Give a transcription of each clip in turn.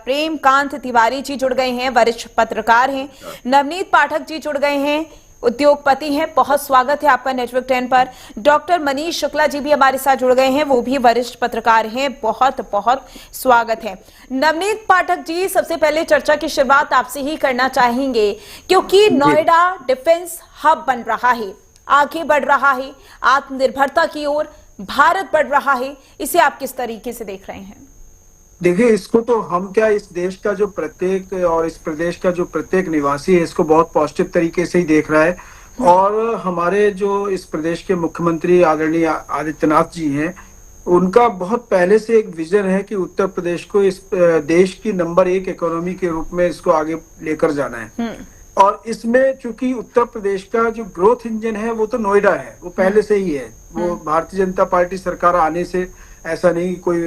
प्रेम कांत तिवारी जी जुड़ गए हैं, वरिष्ठ पत्रकार हैं। नवनीत पाठक जी जुड़ गए हैं, उद्योगपति हैं। बहुत स्वागत है आपका नेटवर्क 10 पर। डॉक्टर मनीष शुक्ला जी भी हमारे साथ जुड़ गए हैं, वो भी वरिष्ठ पत्रकार हैं। बहुत बहुत स्वागत है। नवनीत पाठक जी, सबसे पहले चर्चा की शुरुआत आपसे ही करना चाहेंगे, क्योंकि नोएडा डिफेंस हब बन रहा है, आगे बढ़ रहा है, आत्मनिर्भरता की ओर भारत बढ़ रहा है। इसे आप किस तरीके से देख रहे हैं? देखिए, इसको तो हम क्या, इस देश का जो प्रत्येक और इस प्रदेश का जो प्रत्येक निवासी है, इसको बहुत पॉजिटिव तरीके से ही देख रहा है। और हमारे जो इस प्रदेश के मुख्यमंत्री आदरणीय आदित्यनाथ जी हैं, उनका बहुत पहले से एक विजन है कि उत्तर प्रदेश को इस देश की नंबर 1 इकोनॉमी के रूप में इसको आगे लेकर जाना है। और इसमें चूंकि उत्तर प्रदेश का जो ग्रोथ इंजन है वो तो नोएडा है, वो पहले से ही है। वो भारतीय जनता पार्टी सरकार आने से ऐसा नहीं कोई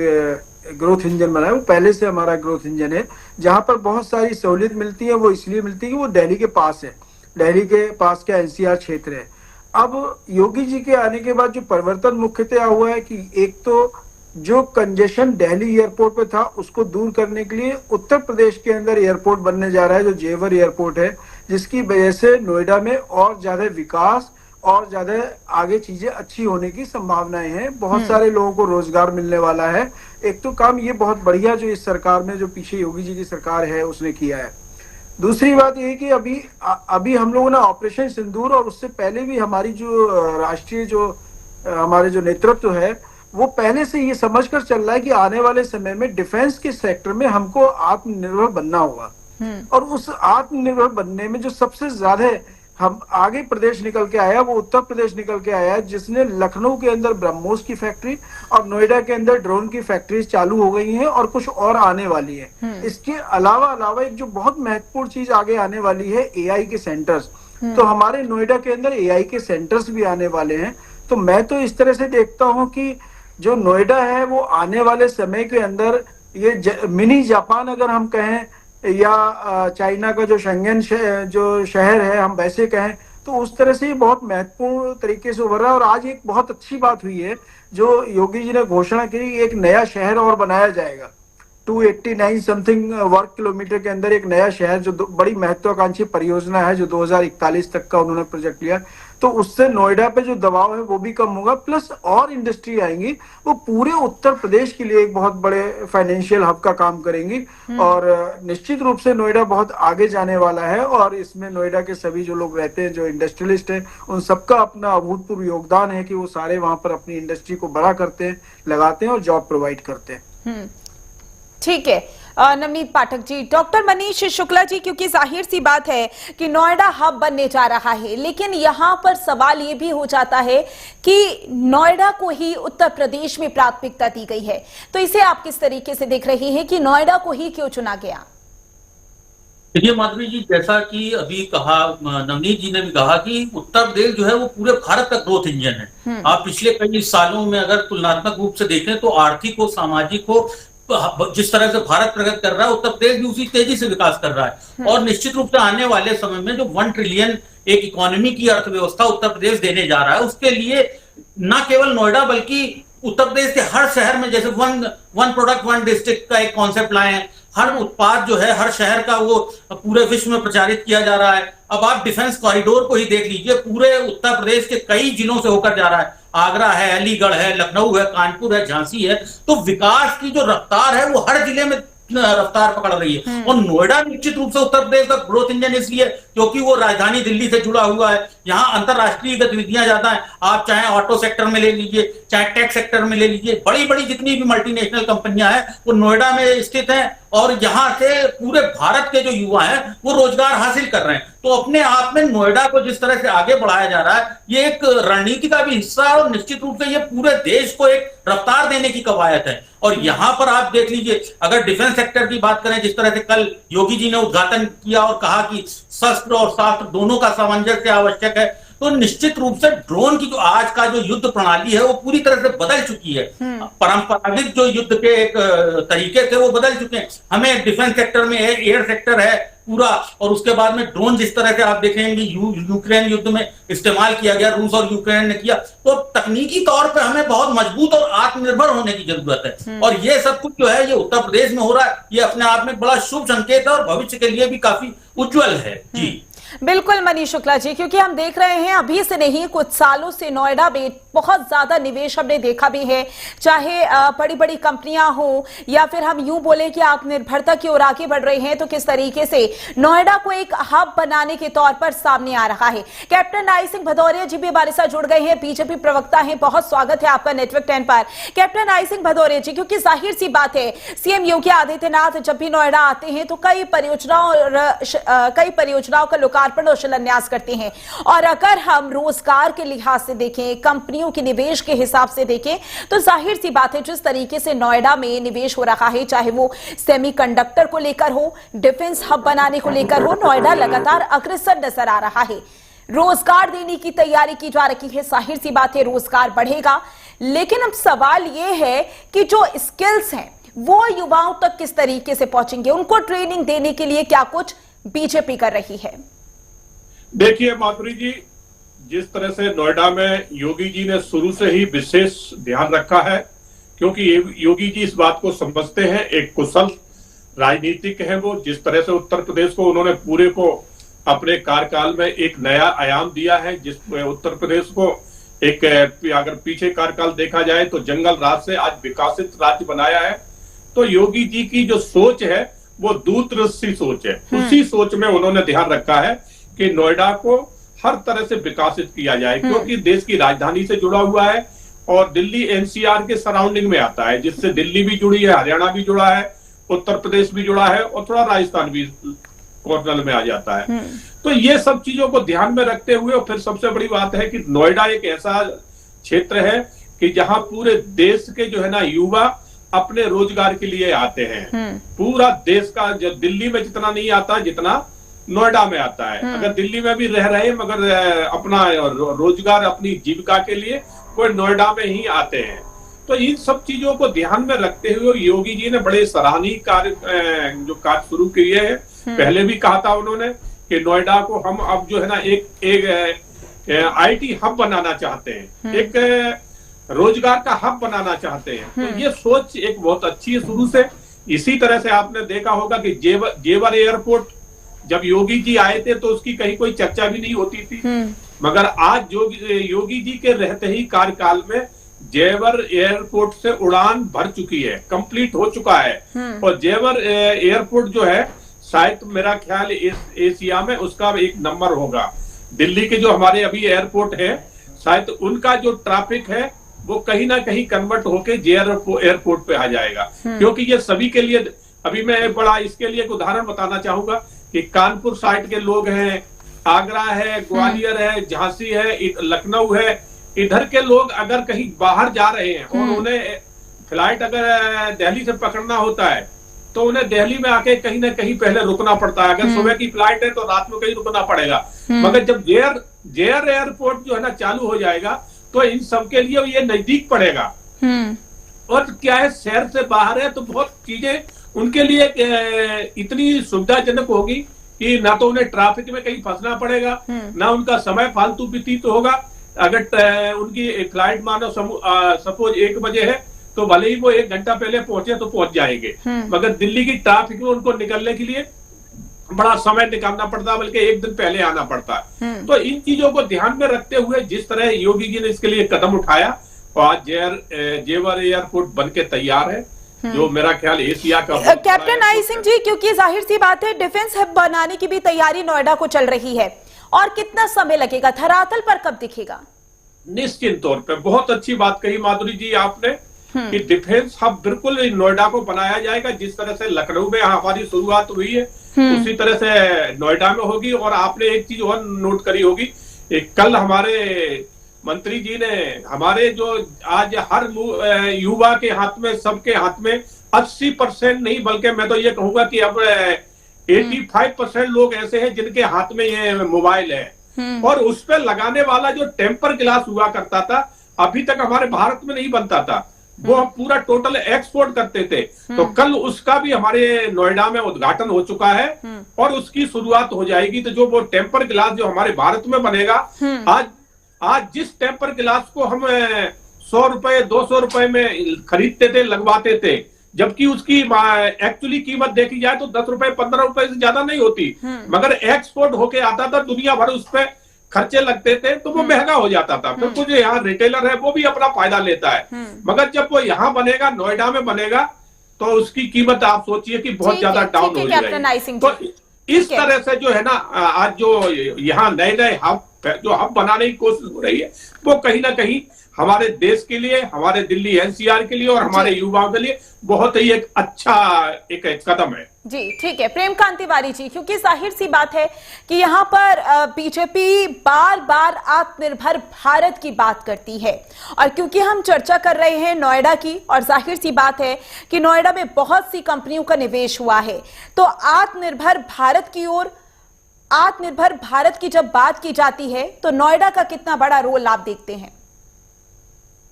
ग्रोथ इंजन बना है, वो पहले से हमारा ग्रोथ इंजन है। जहां पर बहुत सारी सहूलियत मिलती है वो इसलिए मिलती है कि वो दिल्ली के पास है, दिल्ली के पास का एनसीआर क्षेत्र है। अब योगी जी के आने के बाद जो परिवर्तन मुख्यतः हुआ है कि एक तो जो कंजेशन दिल्ली एयरपोर्ट पे था उसको दूर करने के लिए उत्तर प्रदेश के अंदर एयरपोर्ट बनने जा रहा है, जो जेवर एयरपोर्ट है, जिसकी वजह से नोएडा में और ज्यादा विकास और ज्यादा आगे चीजें अच्छी होने की संभावनाएं हैं। बहुत सारे लोगों को रोजगार मिलने वाला है। एक तो काम ये बहुत बढ़िया जो इस सरकार में, जो पीछे योगी जी की सरकार है, उसने किया है। दूसरी बात ये कि अभी हम लोगों ने ऑपरेशन सिंदूर और उससे पहले भी हमारी जो राष्ट्रीय जो हमारे जो नेतृत्व है, वो पहले से ये समझकर चल रहा है कि आने वाले समय में डिफेंस के सेक्टर में हमको आत्मनिर्भर बनना होगा। और उस आत्मनिर्भर बनने में जो सबसे ज्यादा हम आगे प्रदेश निकल के आया, वो उत्तर प्रदेश निकल के आया है, जिसने लखनऊ के अंदर ब्रह्मोस की फैक्ट्री और नोएडा के अंदर ड्रोन की फैक्ट्रीज चालू हो गई हैं और कुछ और आने वाली है। इसके अलावा एक जो बहुत महत्वपूर्ण चीज आगे आने वाली है, एआई के सेंटर्स। तो हमारे नोएडा के अंदर एआई के सेंटर्स भी आने वाले हैं। तो मैं तो इस तरह से देखता हूँ कि जो नोएडा है वो आने वाले समय के अंदर ये मिनी जापान अगर हम कहें, या चाइना का जो शेंगेन जो शहर है हम वैसे कहें, तो उस तरह से बहुत महत्वपूर्ण तरीके से उभर रहा है। और आज एक बहुत अच्छी बात हुई है जो योगी जी ने घोषणा की, एक नया शहर और बनाया जाएगा 289 समथिंग वर्ग किलोमीटर के अंदर, एक नया शहर जो बड़ी महत्वाकांक्षी परियोजना है, जो 2041 तक का उन्होंने प्रोजेक्ट लिया। तो उससे नोएडा पे जो दबाव है वो भी कम होगा, प्लस और इंडस्ट्री आएंगी, वो पूरे उत्तर प्रदेश के लिए एक बहुत बड़े फाइनेंशियल हब का काम करेंगी। और निश्चित रूप से नोएडा बहुत आगे जाने वाला है। और इसमें नोएडा के सभी जो लोग रहते हैं, जो इंडस्ट्रियलिस्ट हैं, उन सबका अपना अभूतपूर्व योगदान है कि वो सारे वहां पर अपनी इंडस्ट्री को बड़ा करते हैं, लगाते हैं और जॉब प्रोवाइड करते हैं। ठीक है नवनीत पाठक जी। डॉक्टर मनीष शुक्ला जी, क्योंकि जाहिर सी बात है कि नोएडा हब बनने जा रहा है, लेकिन यहां पर सवाल ये भी हो जाता है कि नोएडा को ही उत्तर प्रदेश में प्राथमिकता दी गई है। तो इसे आप किस तरीके से देख रहे हैं कि नोएडा को ही क्यों चुना गया? देखिए माधवी जी, जैसा कि अभी कहा, नवनीत जी ने भी कहा कि उत्तर प्रदेश जो है वो पूरे भारत का ग्रोथ इंजन है। आप पिछले कई सालों में अगर तुलनात्मक रूप से देखें तो आर्थिक हो, सामाजिक हो, जिस तरह से भारत प्रगति कर रहा है, उत्तर प्रदेश भी उसी तेजी से विकास कर रहा है। और निश्चित रूप से आने वाले समय में जो 1 ट्रिलियन एक इकोनॉमी की अर्थव्यवस्था उत्तर प्रदेश देने जा रहा है, उसके लिए न केवल नोएडा बल्कि उत्तर प्रदेश के हर शहर में, जैसे वन प्रोडक्ट वन डिस्ट्रिक्ट का एक कॉन्सेप्ट लाए हैं, हर उत्पाद जो है हर शहर का वो पूरे विश्व में प्रचारित किया जा रहा है। अब आप डिफेंस कॉरिडोर को ही देख लीजिए, पूरे उत्तर प्रदेश के कई जिलों से होकर जा रहा है। आगरा है, अलीगढ़ है, लखनऊ है, कानपुर है, झांसी है। तो विकास की जो रफ्तार है वो हर जिले में रफ्तार पकड़ रही है। और नोएडा निश्चित रूप से उत्तर प्रदेश का ग्रोथ इंजन इसलिए क्योंकि वो राजधानी दिल्ली से जुड़ा हुआ है। यहाँ अंतरराष्ट्रीय गतिविधियां ज्यादा है। आप चाहे ऑटो सेक्टर में ले लीजिए, चाहे टेक सेक्टर में ले लीजिए, बड़ी बड़ी जितनी भी मल्टीनेशनल कंपनियां हैं वो नोएडा में स्थित हैं। और यहाँ से पूरे भारत के जो युवा हैं वो रोजगार हासिल कर रहे हैं। तो अपने आप में नोएडा को जिस तरह से आगे बढ़ाया जा रहा है, ये एक रणनीति का भी हिस्सा है और निश्चित रूप से ये पूरे देश को एक रफ्तार देने की कवायद है। और यहाँ पर आप देख लीजिए, अगर डिफेंस सेक्टर की बात करें, जिस तरह से कल योगी जी ने उद्घाटन किया और कहा कि शस्त्र और शास्त्र दोनों का सामंजस्य आवश्यक है, तो निश्चित रूप से ड्रोन की जो आज का जो युद्ध प्रणाली है वो पूरी तरह से बदल चुकी है। परंपरागत जो युद्ध के एक तरीके थे वो बदल चुके हैं। हमें डिफेंस सेक्टर में एयर सेक्टर है, पूरा, और उसके बाद में ड्रोन जिस तरह से आप देखेंगे यूक्रेन युद्ध में इस्तेमाल किया गया, रूस और यूक्रेन ने किया, तो तकनीकी तौर पे हमें बहुत मजबूत और आत्मनिर्भर होने की जरूरत है। और ये सब कुछ जो है ये उत्तर प्रदेश में हो रहा है, ये अपने आप में बड़ा शुभ संकेत है और भविष्य के लिए भी काफी उज्जवल है। जी बिल्कुल मनीष शुक्ला जी, क्योंकि हम देख रहे हैं अभी से नहीं कुछ सालों से नोएडा में बहुत ज्यादा निवेश हमने देखा भी है, चाहे बड़ी बड़ी कंपनियां हो या फिर हम यूं बोले कि आत्मनिर्भरता की ओर आगे बढ़ रहे हैं, तो किस तरीके से नोएडा को एक हब बनाने के तौर पर सामने आ रहा है। कैप्टन आई सिंह भदौरिया जी भी हमारे साथ जुड़ गए हैं, बीजेपी प्रवक्ता हैं, बहुत स्वागत है आपका नेटवर्क 10 पर। कैप्टन आई सिंह भदौरिया जी, क्योंकि जाहिर सी बात है सीएम योगी आदित्यनाथ जब भी नोएडा आते हैं तो कई परियोजनाओं का लोकार्पण और शिलान्यास करते हैं, और अगर हम रोजगार के लिहाज से देखें, कंपनियों के निवेश के हिसाब से देखें, तो जाहिर सी बात है जिस तरीके से नोएडा में निवेश हो रहा है, चाहे वो सेमीकंडक्टर को लेकर हो, डिफेंस हब बनाने को लेकर हो, नोएडा लगातार अग्रसर नजर आ रहा है। रोजगार देने की तैयारी की जा रही है, जाहिर सी बात है रोजगार बढ़ेगा, लेकिन अब सवाल यह है कि जो स्किल्स हैं वो युवाओं तक किस तरीके से पहुंचेंगे, उनको ट्रेनिंग देने के लिए क्या कुछ बीजेपी कर रही है। देखिए माधुरी जी, जिस तरह से नोएडा में योगी जी ने शुरू से ही विशेष ध्यान रखा है, क्योंकि योगी जी इस बात को समझते हैं, एक कुशल राजनीतिक है वो। जिस तरह से उत्तर प्रदेश को उन्होंने पूरे को अपने कार्यकाल में एक नया आयाम दिया है, जिस उत्तर प्रदेश को एक, अगर पीछे कार्यकाल देखा जाए तो जंगल राज से आज विकसित राज्य बनाया है। तो योगी जी की जो सोच है वो दूरदृष्टि सोच है। उसी सोच में उन्होंने ध्यान रखा है कि नोएडा को हर तरह से विकसित किया जाए, क्योंकि देश की राजधानी से जुड़ा हुआ है और दिल्ली एनसीआर के सराउंडिंग में आता है, जिससे दिल्ली भी जुड़ी है, हरियाणा भी जुड़ा है, उत्तर प्रदेश भी जुड़ा है और थोड़ा राजस्थान भी कॉर्नर में आ जाता है। तो ये सब चीजों को ध्यान में रखते हुए, और फिर सबसे बड़ी बात है कि नोएडा एक ऐसा क्षेत्र है कि जहां पूरे देश के जो है ना युवा अपने रोजगार के लिए आते हैं। पूरा देश का, जो दिल्ली में जितना नहीं आता जितना नोएडा में आता है। अगर दिल्ली में भी रह रहे मगर अपना रोजगार, अपनी जीविका के लिए कोई नोएडा में ही आते हैं। तो इन सब चीजों को ध्यान में रखते हुए योगी जी ने बड़े सराहनीय कार्य शुरू किए हैं। पहले भी कहा था उन्होंने कि नोएडा को हम अब जो है ना एक आईटी हब बनाना चाहते हैं, एक रोजगार का हब बनाना चाहते हैं। तो ये सोच एक बहुत अच्छी है शुरू से। इसी तरह से आपने देखा होगा कि जेवर एयरपोर्ट जब योगी जी आए थे तो उसकी कहीं कोई चर्चा भी नहीं होती थी, मगर आज योगी जी के रहते ही कार्यकाल में जेवर एयरपोर्ट से उड़ान भर चुकी है, कंप्लीट हो चुका है। और जेवर एयरपोर्ट जो है शायद मेरा ख्याल एशिया में उसका एक नंबर होगा। दिल्ली के जो हमारे अभी एयरपोर्ट है, शायद उनका जो ट्रैफिक है वो कहीं ना कहीं कन्वर्ट होके जेवर एयरपोर्ट पे आ जाएगा, क्योंकि ये सभी के लिए। अभी मैं बड़ा इसके लिए एक उदाहरण बताना चाहूंगा कि कानपुर साइड के लोग हैं, आगरा है, ग्वालियर है, झांसी है, लखनऊ है, इधर के लोग अगर कहीं बाहर जा रहे हैं और उन्हें फ्लाइट अगर दिल्ली से पकड़ना होता है तो उन्हें दिल्ली में आके कहीं ना कहीं पहले रुकना पड़ता है। अगर सुबह की फ्लाइट है तो रात में कहीं रुकना पड़ेगा। मगर जब जेवर एयरपोर्ट जो है ना चालू हो जाएगा तो इन सबके लिए ये नजदीक पड़ेगा। और क्या है, शहर से बाहर है तो बहुत चीजें उनके लिए इतनी सुविधाजनक होगी कि ना तो उन्हें ट्रैफिक में कहीं फंसना पड़ेगा, ना उनका समय फालतू व्यतीत होगा। अगर उनकी फ्लाइट मानो सपोज 1 बजे है तो भले ही वो 1 घंटा पहले पहुंचे तो पहुंच जाएंगे, मगर दिल्ली की ट्रैफिक में उनको निकलने के लिए बड़ा समय निकालना पड़ता है, बल्कि 1 दिन पहले आना पड़ता है। तो इन चीजों को ध्यान में रखते हुए जिस तरह योगी जी ने इसके लिए कदम उठाया, और आज जेवर एयरपोर्ट बन के तैयार है, जो मेरा ख्याल एशिया का। कैप्टन आई सिंह जी, क्योंकि जाहिर सी बात है डिफेंस हब बनाने की भी तैयारी नोएडा को चल रही है, और कितना समय लगेगा, धरातल पर कब दिखेगा? निश्चित तौर पे बहुत अच्छी बात कही माधुरी जी आपने कि डिफेंस हब बिल्कुल नोएडा को बनाया जाएगा। जिस तरह से लखनऊ में हमारी शुरुआत हुई है उसी तरह से नोएडा में होगी। और आपने एक चीज और नोट करी होगी, कल हमारे मंत्री जी ने हमारे जो आज हर युवा के हाथ में, सबके हाथ में 80% नहीं बल्कि मैं तो ये कहूंगा कि अब 85% लोग ऐसे हैं जिनके हाथ में ये मोबाइल है। और उस पर लगाने वाला जो टेम्पर ग्लास हुआ करता था, अभी तक हमारे भारत में नहीं बनता था। वो हम पूरा टोटल एक्सपोर्ट करते थे। तो कल उसका भी हमारे नोएडा में उद्घाटन हो चुका है और उसकी शुरुआत हो जाएगी। तो जो वो टेम्पर ग्लास जो हमारे भारत में बनेगा, आज जिस टेम्पर ग्लास को हम 100 रुपए 200 रुपए में खरीदते थे, लगवाते थे, जबकि उसकी एक्चुअली कीमत देखी जाए तो 10 रुपए 15 रुपए से ज्यादा नहीं होती, मगर एक्सपोर्ट होके आता था, दुनिया भर उस पर खर्चे लगते थे तो वो महंगा हो जाता था। फिर कुछ यहाँ रिटेलर है वो भी अपना फायदा लेता है, मगर जब वो यहाँ बनेगा, नोएडा में बनेगा, तो उसकी कीमत आप सोचिए कि बहुत ज्यादा डाउन हो जाएगी। तो इस तरह से जो है ना, आज जो यहाँ नए नए हब बनाने की कोशिश हो रही है, वो कहीं ना कहीं हमारे देश के लिए, हमारे दिल्ली एनसीआर के लिए और हमारे युवाओं के लिए बहुत ही एक अच्छा एक कदम है। जी ठीक है प्रेमकांत तिवारी जी, क्योंकि जाहिर सी बात है कि यहाँ पर बीजेपी बार बार आत्मनिर्भर भारत की बात करती है, और क्योंकि हम चर्चा कर रहे हैं नोएडा की, और जाहिर सी बात है कि नोएडा में बहुत सी कंपनियों का निवेश हुआ है, तो आत्मनिर्भर भारत की ओर, आत्मनिर्भर भारत की जब बात की जाती है तो नोएडा का कितना बड़ा रोल आप देखते हैं?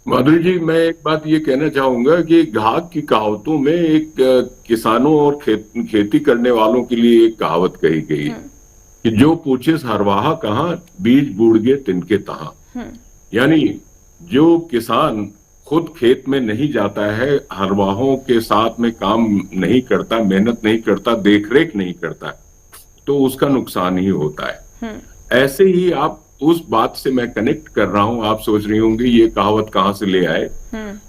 माधुरी जी, मैं एक बात ये कहना चाहूंगा कि घाघ की कहावतों में एक किसानों और खेती करने वालों के लिए एक कहावत कही गई कि जो पूछे हरवाहा कहाँ, बीज बूढ़ गए तिनके तहाँ। यानी जो किसान खुद खेत में नहीं जाता है, हरवाहों के साथ में काम नहीं करता, मेहनत नहीं करता, देखरेख नहीं करता, तो उसका नुकसान ही होता है। ऐसे ही आप उस बात से मैं कनेक्ट कर रहा हूं, आप सोच रही होंगे ये कहावत कहां से ले आए।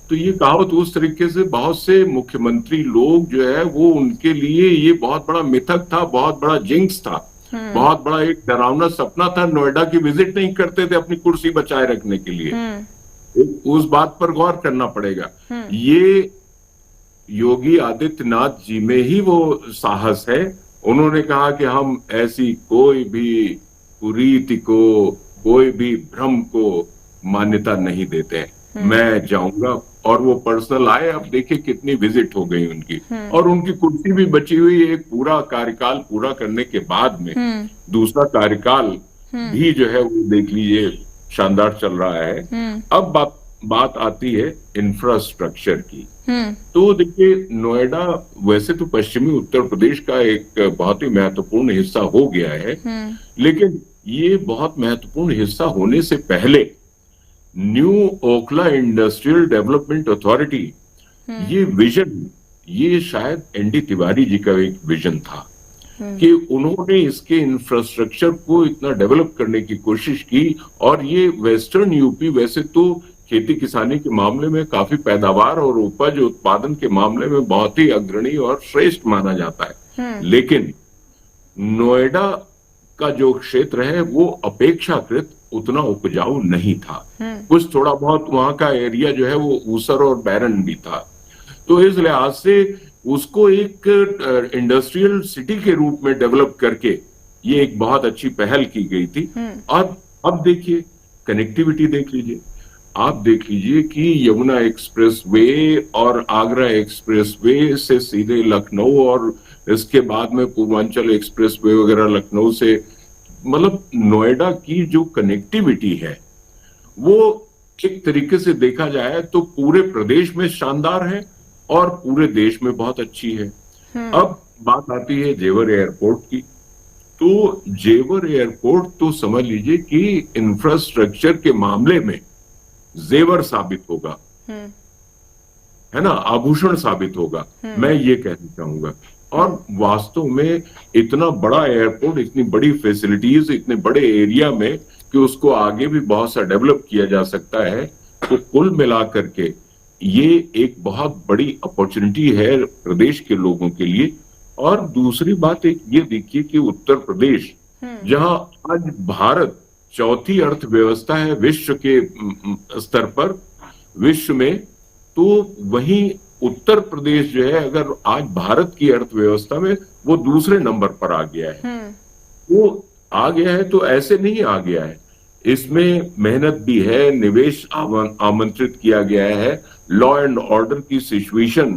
तो ये कहावत उस तरीके से बहुत से मुख्यमंत्री लोग जो है वो, उनके लिए ये बहुत बड़ा मिथक था, बहुत बड़ा जिंक्स था, बहुत बड़ा एक डरावना सपना था। नोएडा की विजिट नहीं करते थे अपनी कुर्सी बचाए रखने के लिए। उस बात पर गौर करना पड़ेगा। ये योगी आदित्यनाथ जी में ही वो साहस है। उन्होंने कहा कि हम ऐसी कोई भी कुरीति को, कोई भी भ्रम को मान्यता नहीं देते हैं। मैं जाऊंगा, और वो पर्सनल आए। अब देखिए कितनी विजिट हो गई उनकी, और उनकी कुर्सी भी बची हुई। एक पूरा कार्यकाल पूरा करने के बाद में दूसरा कार्यकाल भी जो है वो देख लीजिए शानदार चल रहा है। अब बात आती है इंफ्रास्ट्रक्चर की। तो देखिए नोएडा वैसे तो पश्चिमी उत्तर प्रदेश का एक बहुत ही महत्वपूर्ण हिस्सा हो गया है, लेकिन ये बहुत महत्वपूर्ण हिस्सा होने से पहले new Okhla industrial development authority, ये विजन, ये शायद एनडी तिवारी जी का एक विजन था कि उन्होंने इसके इंफ्रास्ट्रक्चर को इतना डेवलप करने की कोशिश की। और ये वेस्टर्न यूपी वैसे तो खेती किसानी के मामले में काफी पैदावार और उपज उत्पादन के मामले में बहुत ही अग्रणी और श्रेष्ठ माना जाता है, लेकिन नोएडा का जो क्षेत्र है वो अपेक्षाकृत उतना उपजाऊ नहीं था। कुछ थोड़ा बहुत वहां का एरिया जो है वो ऊसर और बैरन भी था। तो इस लिहाज से उसको एक इंडस्ट्रियल सिटी के रूप में डेवलप करके ये एक बहुत अच्छी पहल की गई थी। और अब देखिए कनेक्टिविटी देख लीजिए, आप देख लीजिए कि यमुना एक्सप्रेसवे और आगरा एक्सप्रेसवे से सीधे लखनऊ, और इसके बाद में पूर्वांचल एक्सप्रेसवे वगैरह लखनऊ से, मतलब नोएडा की जो कनेक्टिविटी है वो एक तरीके से देखा जाए तो पूरे प्रदेश में शानदार है और पूरे देश में बहुत अच्छी है। अब बात आती है जेवर एयरपोर्ट की। तो जेवर एयरपोर्ट तो समझ लीजिए कि इंफ्रास्ट्रक्चर के मामले में जेवर साबित होगा, है ना, आभूषण साबित होगा, मैं ये कहना चाहूंगा। और वास्तव में इतना बड़ा एयरपोर्ट, इतनी बड़ी फैसिलिटीज, इतने बड़े एरिया में कि उसको आगे भी बहुत सा डेवलप किया जा सकता है। तो कुल मिलाकर के ये एक बहुत बड़ी अपॉर्चुनिटी है प्रदेश के लोगों के लिए। और दूसरी बात एक ये देखिए कि उत्तर प्रदेश, जहां आज भारत चौथी अर्थव्यवस्था है विश्व के स्तर पर, विश्व में, तो वहीं उत्तर प्रदेश जो है अगर आज भारत की अर्थव्यवस्था में वो दूसरे नंबर पर आ गया है। वो आ गया है तो ऐसे नहीं आ गया है, इसमें मेहनत भी है, निवेश आमंत्रित किया गया है, लॉ एंड ऑर्डर की सिचुएशन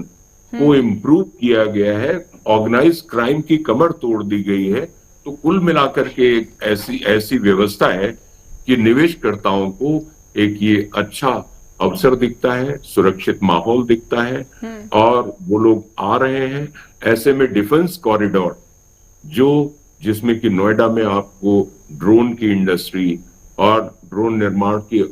को इम्प्रूव किया गया है, ऑर्गेनाइज क्राइम की कमर तोड़ दी गई है। तो कुल मिलाकर के एक ऐसी व्यवस्था है कि निवेशकर्ताओं को एक ये अच्छा अवसर दिखता है, सुरक्षित माहौल दिखता है और वो लोग आ रहे हैं। ऐसे में डिफेंस कॉरिडोर जिसमें कि नोएडा में आपको ड्रोन की इंडस्ट्री और ड्रोन निर्माण की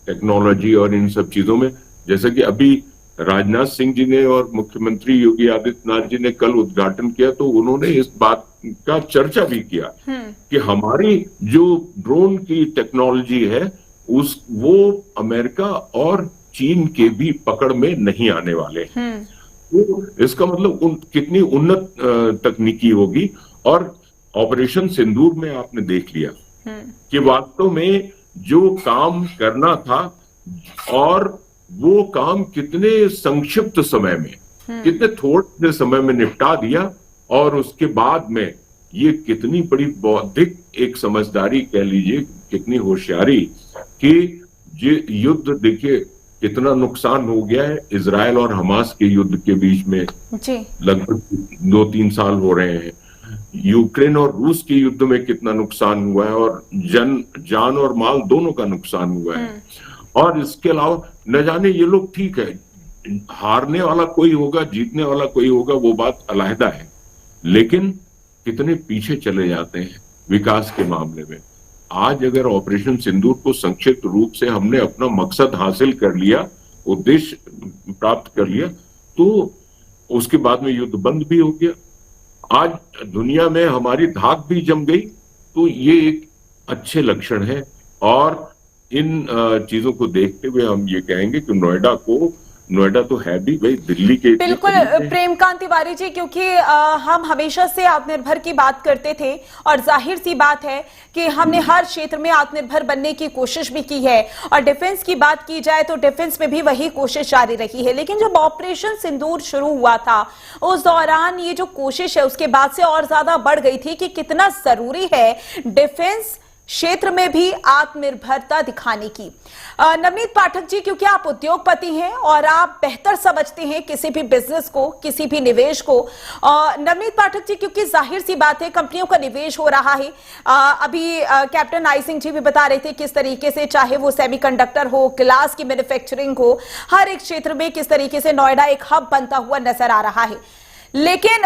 टेक्नोलॉजी और इन सब चीजों में, जैसे कि अभी राजनाथ सिंह जी ने और मुख्यमंत्री योगी आदित्यनाथ जी ने कल उद्घाटन किया, तो उन्होंने इस बात का चर्चा भी किया कि हमारी जो ड्रोन की टेक्नोलॉजी है वो अमेरिका और चीन के भी पकड़ में नहीं आने वाले। तो इसका मतलब कितनी उन्नत तकनीकी होगी। और ऑपरेशन सिंदूर में आपने देख लिया कि वास्तव में जो काम करना था और वो काम कितने संक्षिप्त समय में, कितने थोड़े समय में निपटा दिया। और उसके बाद में ये कितनी बड़ी बौद्धिक एक समझदारी कह लीजिए, कितनी होशियारी कि ये युद्ध देखिए कितना नुकसान हो गया है। इजराइल और हमास के युद्ध के बीच में लगभग 2-3 साल हो रहे हैं। यूक्रेन और रूस के युद्ध में कितना नुकसान हुआ है और जान और माल दोनों का नुकसान हुआ है। और इसके अलावा न जाने ये लोग, ठीक है हारने वाला कोई होगा, जीतने वाला कोई होगा, वो बात अलहदा है, लेकिन कितने पीछे चले जाते हैं विकास के मामले में। आज अगर ऑपरेशन सिंदूर को संक्षिप्त रूप से हमने अपना मकसद हासिल कर लिया, उद्देश्य प्राप्त कर लिया, तो उसके बाद में युद्ध बंद भी हो गया। आज दुनिया में हमारी धाक भी जम गई, तो ये एक अच्छे लक्षण है। और इन चीजों को देखते हुए हम ये कहेंगे कि नोएडा तो है भी भाई दिल्ली के। बिल्कुल प्रेमकांत तिवारी जी, क्योंकि हम हमेशा से आत्मनिर्भर की बात करते थे और जाहिर सी बात है कि हमने हर क्षेत्र में आत्मनिर्भर बनने की कोशिश भी की है। और डिफेंस की बात की जाए तो डिफेंस में भी वही कोशिश जारी रही है। लेकिन जब ऑपरेशन सिंदूर शुरू हुआ था उस दौरान ये जो कोशिश है उसके बाद से और ज्यादा बढ़ गई थी कि कितना जरूरी है डिफेंस क्षेत्र में भी आत्मनिर्भरता दिखाने की। नवनीत पाठक जी, क्योंकि आप उद्योगपति हैं और आप बेहतर समझते हैं किसी भी बिजनेस को, किसी भी निवेश को। नवनीत पाठक जी, क्योंकि जाहिर सी बात है कंपनियों का निवेश हो रहा है। अभी कैप्टन आई सिंह जी भी बता रहे थे किस तरीके से, चाहे वो सेमीकंडक्टर हो, ग्लास की मैन्युफैक्चरिंग हो, हर एक क्षेत्र में किस तरीके से नोएडा एक हब बनता हुआ नजर आ रहा है। लेकिन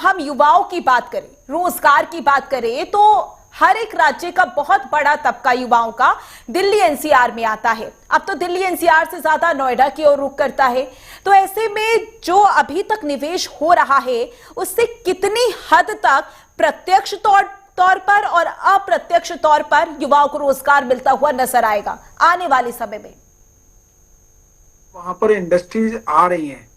हम युवाओं की बात करें, रोजगार की बात करें, तो हर एक राज्य का बहुत बड़ा तबका युवाओं का दिल्ली एनसीआर में आता है। अब तो दिल्ली एनसीआर से ज्यादा नोएडा की ओर रुख करता है। तो ऐसे में जो अभी तक निवेश हो रहा है उससे कितनी हद तक प्रत्यक्ष तौर पर और अप्रत्यक्ष तौर पर युवाओं को रोजगार मिलता हुआ नजर आएगा आने वाले समय में? वहां पर इंडस्ट्रीज आ रही हैं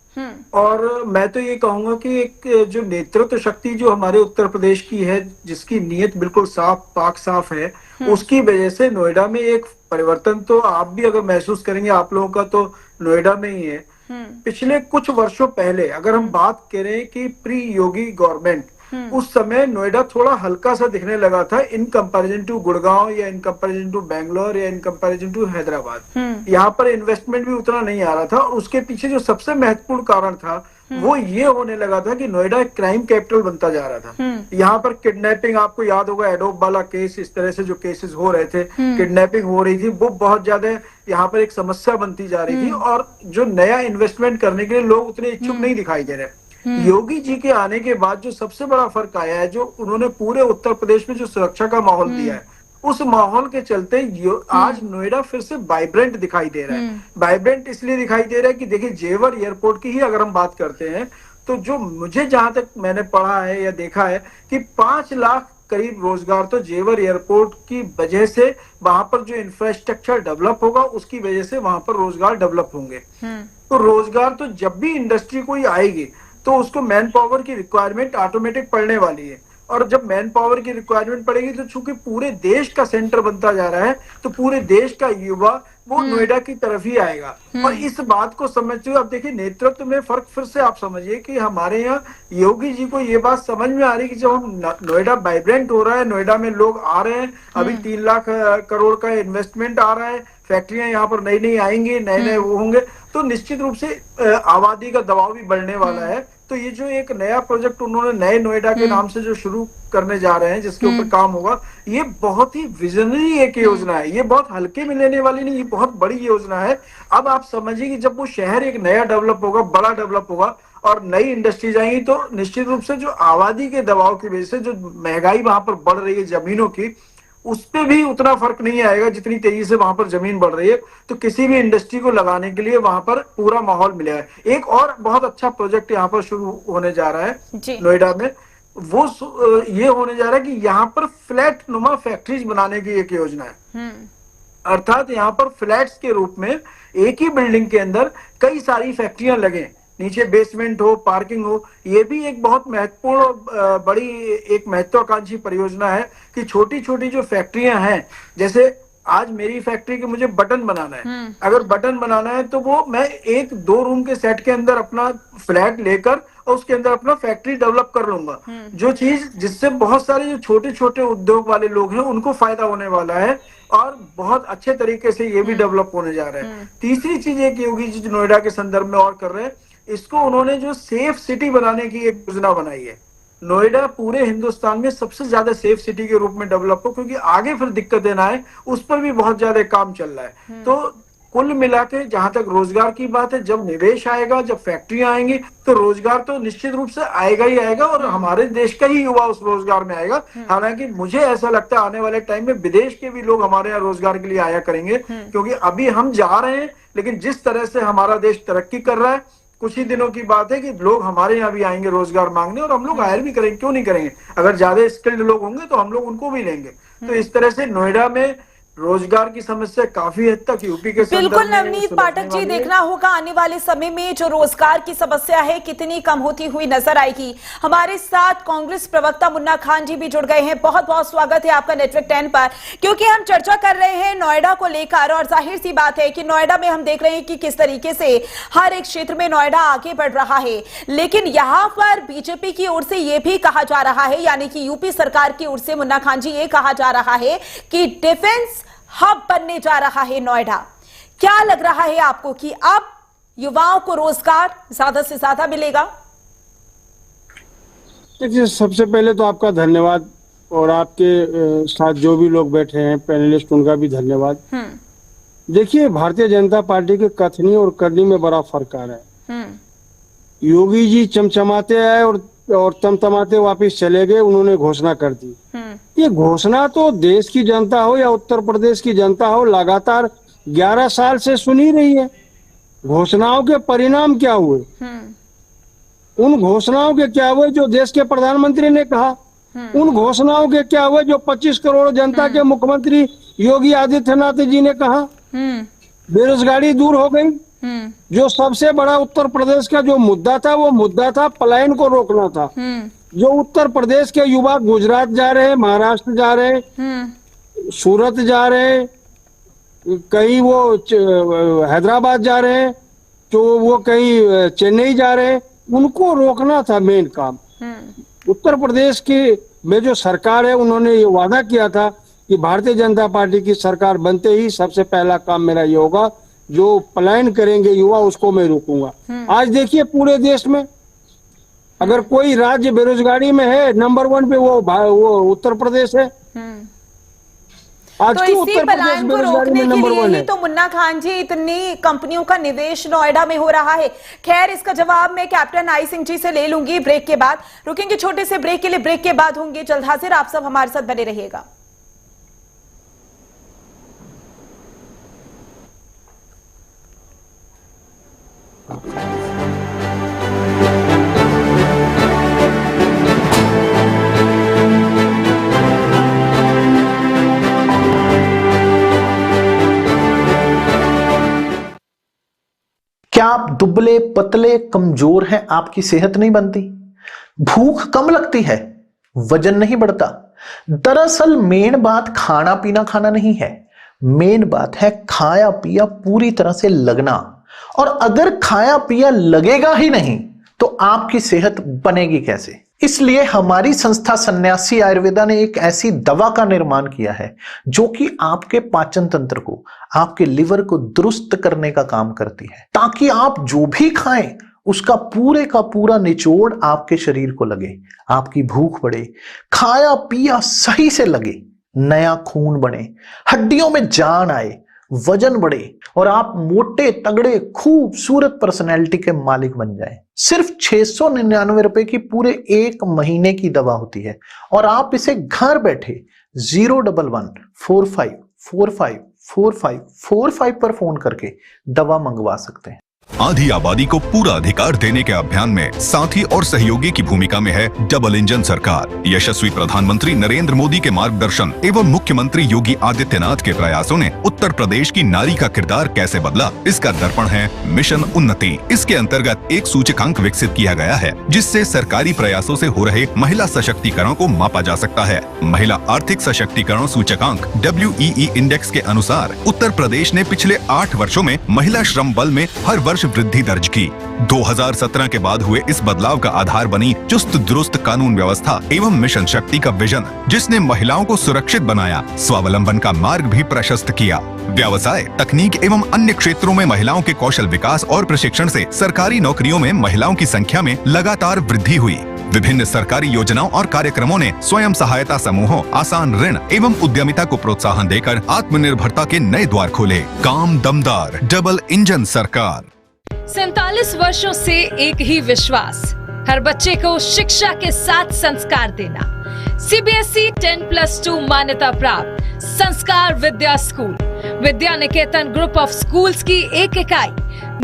और मैं तो ये कहूंगा कि एक जो नेतृत्व शक्ति जो हमारे उत्तर प्रदेश की है, जिसकी नीयत बिल्कुल पाक साफ है, उसकी वजह से नोएडा में एक परिवर्तन तो आप भी अगर महसूस करेंगे, आप लोगों का तो नोएडा में ही है। पिछले कुछ वर्षों पहले अगर हम बात करें कि प्री योगी गवर्नमेंट, उस समय नोएडा थोड़ा हल्का सा दिखने लगा था इन कंपैरिजन टू गुड़गांव या इन कंपैरिजन टू बेंगलोर या इन कंपैरिजन टू हैदराबाद। यहाँ पर इन्वेस्टमेंट भी उतना नहीं आ रहा था। और उसके पीछे जो सबसे महत्वपूर्ण कारण था वो ये होने लगा था कि नोएडा एक क्राइम कैपिटल बनता जा रहा था। यहाँ पर किडनैपिंग, आपको याद होगा एडोब वाला केस, इस तरह से जो केसेस हो रहे थे, किडनैपिंग हो रही थी, वो बहुत ज्यादा यहाँ पर एक समस्या बनती जा रही थी। और जो नया इन्वेस्टमेंट करने के लिए लोग उतने इच्छुक नहीं दिखाई दे रहे। योगी जी के आने के बाद जो सबसे बड़ा फर्क आया है, जो उन्होंने पूरे उत्तर प्रदेश में जो सुरक्षा का माहौल दिया है, उस माहौल के चलते आज नोएडा फिर से वाइब्रेंट दिखाई दे रहा है। वाइब्रेंट इसलिए दिखाई दे रहा है कि देखिए जेवर एयरपोर्ट की ही अगर हम बात करते हैं तो जो मुझे जहां तक मैंने पढ़ा है या देखा है कि 5 लाख करीब रोजगार तो जेवर एयरपोर्ट की वजह से, वहां पर जो इंफ्रास्ट्रक्चर डेवलप होगा उसकी वजह से वहां पर रोजगार डेवलप होंगे। तो रोजगार तो जब भी इंडस्ट्री कोई आएगी तो उसको मैन पावर की रिक्वायरमेंट ऑटोमेटिक पड़ने वाली है। और जब मैन पावर की रिक्वायरमेंट पड़ेगी तो चूंकि पूरे देश का सेंटर बनता जा रहा है तो पूरे देश का युवा वो नोएडा की तरफ ही आएगा। और इस बात को समझते हुए अब देखिए नेतृत्व में फर्क फिर से आप समझिए कि हमारे यहाँ योगी जी को ये बात समझ में आ रही है कि जब हम नोएडा वाइब्रेंट हो रहा है, नोएडा में लोग आ रहे हैं, अभी 3 लाख करोड़ का इन्वेस्टमेंट आ रहा है, फैक्ट्रियां यहाँ पर नई नई आएंगी, नए नए वो होंगे, तो निश्चित रूप से आबादी का दबाव भी बढ़ने वाला है। तो ये जो एक नया प्रोजेक्ट उन्होंने नए नोएडा के नाम से जो शुरू करने जा रहे हैं, जिसके ऊपर काम होगा, ये बहुत ही विजनरी एक योजना है। ये बहुत हल्के में लेने वाली नहीं, ये बहुत बड़ी योजना है। अब आप समझिए कि जब वो शहर एक नया डेवलप होगा, बड़ा डेवलप होगा और नई इंडस्ट्रीज आएंगी, तो निश्चित रूप से जो आबादी के दबाव की वजह से जो महंगाई वहां पर बढ़ रही है जमीनों की, उस पे भी उतना फर्क नहीं आएगा जितनी तेजी से वहां पर जमीन बढ़ रही है। तो किसी भी इंडस्ट्री को लगाने के लिए वहां पर पूरा माहौल मिलेगा। एक और बहुत अच्छा प्रोजेक्ट यहाँ पर शुरू होने जा रहा है नोएडा में, वो ये होने जा रहा है कि यहाँ पर फ्लैट नुमा फैक्ट्रीज बनाने की एक योजना है। अर्थात यहाँ पर फ्लैट्स के रूप में एक ही बिल्डिंग के अंदर कई सारी फैक्ट्रियां लगे, नीचे बेसमेंट हो, पार्किंग हो। ये भी एक बहुत महत्वपूर्ण बड़ी एक महत्वाकांक्षी परियोजना है कि छोटी छोटी जो फैक्ट्रियां हैं, जैसे आज मेरी फैक्ट्री के मुझे बटन बनाना है, अगर बटन बनाना है तो वो मैं 1-2 रूम के सेट के अंदर अपना फ्लैट लेकर और उसके अंदर अपना फैक्ट्री डेवलप कर लूंगा। जो चीज जिससे बहुत सारे जो छोटे छोटे उद्योग वाले लोग हैं उनको फायदा होने वाला है और बहुत अच्छे तरीके से ये भी डेवलप होने जा रहा है। तीसरी चीज एक योगी जी नोएडा के संदर्भ में और कर रहे हैं, इसको उन्होंने जो सेफ सिटी बनाने की एक योजना बनाई है। नोएडा पूरे हिंदुस्तान में सबसे ज्यादा सेफ सिटी के रूप में डेवलप हो, क्योंकि आगे फिर दिक्कतें ना आए, उस पर भी बहुत ज्यादा काम चल रहा है। तो कुल मिला के जहां तक रोजगार की बात है, जब निवेश आएगा, जब फैक्ट्रियां आएंगी, तो रोजगार तो निश्चित रूप से आएगा ही आएगा और हमारे देश का ही युवा उस रोजगार में आएगा। हालांकि मुझे ऐसा लगता है आने वाले टाइम में विदेश के भी लोग हमारे यहाँ रोजगार के लिए आया करेंगे, क्योंकि अभी हम जा रहे हैं, लेकिन जिस तरह से हमारा देश तरक्की कर रहा है, कुछ ही दिनों की बात है कि लोग हमारे यहाँ भी आएंगे रोजगार मांगने, और हम लोग हायर भी करेंगे, क्यों नहीं करेंगे। अगर ज्यादा स्किल्ड लोग होंगे तो हम लोग उनको भी लेंगे। तो इस तरह से नोएडा में रोजगार की समस्या काफी हद तक यूपी के बिल्कुल नवनीत पाठक जी, देखना होगा आने वाले समय में जो रोजगार की समस्या है कितनी कम होती हुई नजर आएगी। हमारे साथ कांग्रेस प्रवक्ता मुन्ना खान जी भी जुड़ गए हैं। बहुत बहुत स्वागत है आपका नेटवर्क 10 पर, क्योंकि हम चर्चा कर रहे हैं नोएडा को लेकर और जाहिर सी बात है कि नोएडा में हम देख रहे हैं कि किस तरीके से हर एक क्षेत्र में नोएडा आगे बढ़ रहा है। लेकिन यहाँ पर बीजेपी की ओर से यह भी कहा जा रहा है, यानी कि यूपी सरकार की ओर से मुन्ना खान जी ये कहा जा रहा है कि डिफेंस हब बनने जा रहा है नोएडा। क्या लग रहा है आपको कि अब युवाओं को रोजगार ज्यादा से ज्यादा मिलेगा? देखिए, सबसे पहले तो आपका धन्यवाद और आपके साथ जो भी लोग बैठे हैं पैनलिस्ट, उनका भी धन्यवाद। देखिए, भारतीय जनता पार्टी के कथनी और करनी में बड़ा फर्क आ रहा है। योगी जी चमचमाते आए और तमतमाते वापस चले गए, उन्होंने घोषणा कर दी। ये घोषणा तो देश की जनता हो या उत्तर प्रदेश की जनता हो लगातार 11 साल से सुनी रही है। घोषणाओं के परिणाम क्या हुए? उन घोषणाओं के क्या हुए जो देश के प्रधानमंत्री ने कहा? उन घोषणाओं के क्या हुए जो 25 करोड़ जनता के मुख्यमंत्री योगी आदित्यनाथ जी ने कहा? बेरोजगारी दूर हो गई। जो सबसे बड़ा उत्तर प्रदेश का जो मुद्दा था, वो मुद्दा था पलायन को रोकना था। जो उत्तर प्रदेश के युवा गुजरात जा रहे हैं, महाराष्ट्र जा रहे हैं, सूरत जा रहे हैं, कहीं वो हैदराबाद जा रहे हैं, तो वो कहीं चेन्नई जा रहे हैं, उनको रोकना था मेन काम। उत्तर प्रदेश की में जो सरकार है, उन्होंने ये वादा किया था कि भारतीय जनता पार्टी की सरकार बनते ही सबसे पहला काम मेरा ये होगा, जो पलायन करेंगे युवा उसको मैं रोकूंगा। आज देखिए पूरे देश में अगर कोई राज्य बेरोजगारी में है, नंबर 1 पे वो उत्तर प्रदेश है। आज तो इसी पलायन को रोकने के लिए ही तो मुन्ना खान जी इतनी कंपनियों का निवेश नोएडा में हो रहा है। खैर, इसका जवाब मैं कैप्टन आई सिंह जी से ले लूंगी ब्रेक के बाद। रुकेंगे छोटे से ब्रेक के लिए, ब्रेक के बाद होंगे जल्द हाजिर। आप सब हमारे साथ बने रहिएगा। क्या आप दुबले पतले कमजोर हैं? आपकी सेहत नहीं बनती, भूख कम लगती है, वजन नहीं बढ़ता? दरअसल मेन बात खाना पीना खाना नहीं है, मेन बात है खाया पिया पूरी तरह से लगना। और अगर खाया पिया लगेगा ही नहीं तो आपकी सेहत बनेगी कैसे? इसलिए हमारी संस्था सन्यासी आयुर्वेदा ने एक ऐसी दवा का निर्माण किया है जो कि आपके पाचन तंत्र को, आपके लिवर को दुरुस्त करने का काम करती है, ताकि आप जो भी खाएं उसका पूरे का पूरा निचोड़ आपके शरीर को लगे, आपकी भूख बढ़े, खाया पिया सही से लगे, नया खून बने, हड्डियों में जान आए, वजन बढ़े और आप मोटे तगड़े खूबसूरत पर्सनैलिटी के मालिक बन जाएं। सिर्फ 699 रुपए की पूरे 1 महीने की दवा होती है और आप इसे घर बैठे 01145454545 पर फोन करके दवा मंगवा सकते हैं। आधी आबादी को पूरा अधिकार देने के अभियान में साथी और सहयोगी की भूमिका में है डबल इंजन सरकार। यशस्वी प्रधानमंत्री नरेंद्र मोदी के मार्गदर्शन एवं मुख्यमंत्री योगी आदित्यनाथ के प्रयासों ने उत्तर प्रदेश की नारी का किरदार कैसे बदला, इसका दर्पण है मिशन उन्नति। इसके अंतर्गत एक सूचकांक विकसित किया गया है जिससे सरकारी प्रयासों से हो रहे महिला सशक्तिकरण को मापा जा सकता है। महिला आर्थिक सशक्तिकरण सूचकांक WEE इंडेक्स के अनुसार उत्तर प्रदेश ने पिछले 8 वर्षों में महिला श्रम बल में हर वर्ष वृद्धि दर्ज की। 2017 के बाद हुए इस बदलाव का आधार बनी चुस्त दुरुस्त कानून व्यवस्था एवं मिशन शक्ति का विजन, जिसने महिलाओं को सुरक्षित बनाया, स्वावलंबन का मार्ग भी प्रशस्त किया। व्यवसाय, तकनीक एवं अन्य क्षेत्रों में महिलाओं के कौशल विकास और प्रशिक्षण से सरकारी नौकरियों में महिलाओं की संख्या में लगातार वृद्धि हुई। विभिन्न सरकारी योजनाओं और कार्यक्रमों ने स्वयं सहायता समूहों, आसान ऋण एवं उद्यमिता को प्रोत्साहन देकर आत्मनिर्भरता के नए द्वार खोले। काम दमदार, डबल इंजन सरकार। 47 वर्षों से एक ही विश्वास, हर बच्चे को शिक्षा के साथ संस्कार देना। CBSE 10+2 मान्यता प्राप्त Sanskar Vidya school, Vidya Niketan group of schools की एक इकाई,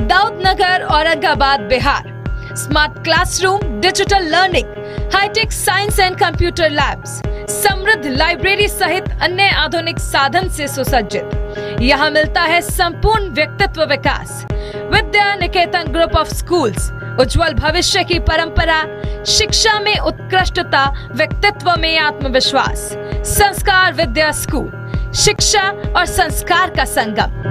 Daudnagar, Aurangabad, Bihar. Smart classroom, digital learning, hi-tech science and computer labs, समृद्ध लाइब्रेरी सहित अन्य आधुनिक साधन से सुसज्जित। यहाँ मिलता है संपूर्ण व्यक्तित्व विकास। विद्या निकेतन ग्रुप ऑफ स्कूल्स, उज्जवल भविष्य की परंपरा, शिक्षा में उत्कृष्टता, व्यक्तित्व में आत्मविश्वास। संस्कार विद्या स्कूल, शिक्षा और संस्कार का संगम।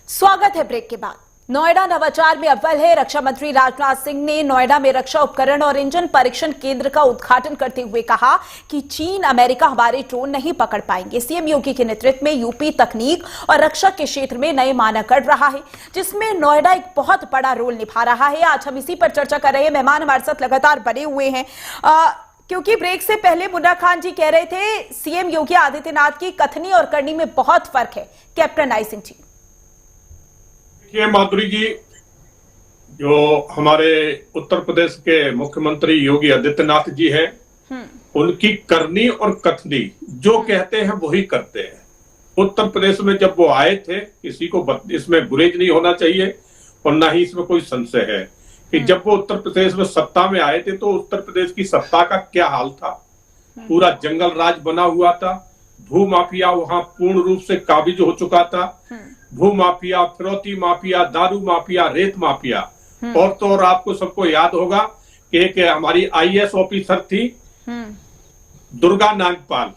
स्वागत है ब्रेक के बाद। नोएडा नवाचार में अव्वल है। रक्षा मंत्री राजनाथ सिंह ने नोएडा में रक्षा उपकरण और इंजन परीक्षण केंद्र का उद्घाटन करते हुए कहा कि चीन, अमेरिका हमारे ड्रोन नहीं पकड़ पाएंगे। सीएम योगी के नेतृत्व में यूपी तकनीक और रक्षा के क्षेत्र में नए मानक गढ़ रहा है, जिसमें नोएडा एक बहुत बड़ा रोल निभा रहा है। आज हम इसी पर चर्चा कर रहे हैं। मेहमान हमारे साथ लगातार बने हुए हैं। क्योंकि ब्रेक से पहले मुन्ना खान जी कह रहे थे सीएम योगी आदित्यनाथ की कथनी और करनी में बहुत फर्क है। कैप्टन आई सिंह जी। माधुरी जी, जो हमारे उत्तर प्रदेश के मुख्यमंत्री योगी आदित्यनाथ जी हैं, उनकी करनी और कथनी जो कहते हैं वही करते हैं। उत्तर प्रदेश में जब वो आए थे, किसी को इसमें गुरेज नहीं होना चाहिए और ना ही इसमें कोई संशय है कि जब वो उत्तर प्रदेश में सत्ता में आए थे तो उत्तर प्रदेश की सत्ता का क्या हाल था। पूरा जंगल राज बना हुआ था, भू माफिया वहां पूर्ण रूप से काबिज हो चुका था। भू माफिया, फिरौती माफिया, दारू माफिया, रेत माफिया। और तो और आपको सबको याद होगा कि एक हमारी IAS ऑफिसर थी दुर्गा नागपाल,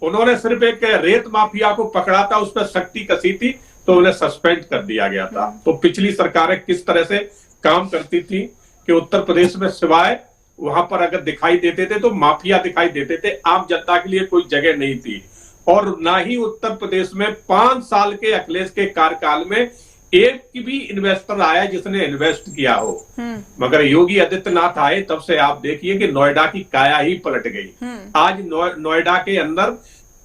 उन्होंने सिर्फ एक रेत माफिया को पकड़ा था, उस पर सख्ती कसी थी तो उन्हें सस्पेंड कर दिया गया था। तो पिछली सरकारें किस तरह से काम करती थी कि उत्तर प्रदेश में सिवाय वहां पर अगर दिखाई देते थे तो माफिया दिखाई देते थे, आम जनता के लिए कोई जगह नहीं थी। और ना ही उत्तर प्रदेश में 5 साल के अखिलेश के कार्यकाल में एक भी इन्वेस्टर आया जिसने इन्वेस्ट किया हो। मगर योगी आदित्यनाथ आए तब से आप देखिए कि नोएडा की काया ही पलट गई। आज नोएडा के अंदर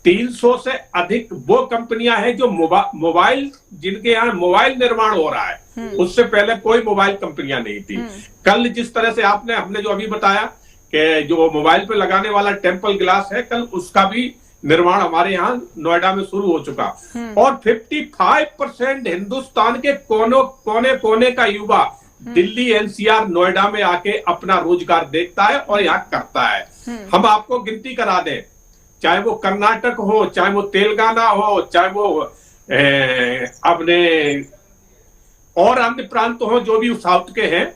300 से अधिक वो कंपनियां हैं जो मोबाइल, जिनके यहाँ मोबाइल निर्माण हो रहा है। उससे पहले कोई मोबाइल कंपनियां नहीं थी। कल जिस तरह से हमने जो अभी बताया कि जो मोबाइल पे लगाने वाला टेम्पल ग्लास है, कल उसका भी निर्माण हमारे यहाँ नोएडा में शुरू हो चुका। और 55% हिंदुस्तान के कोने कोने का युवा दिल्ली, NCR, नोएडा में आके अपना रोजगार देखता है और यहाँ करता है। हम आपको गिनती करा दें, चाहे वो कर्नाटक हो, चाहे वो तेलंगाना हो, चाहे वो अपने और अन्य प्रांत हो जो भी साउथ के हैं,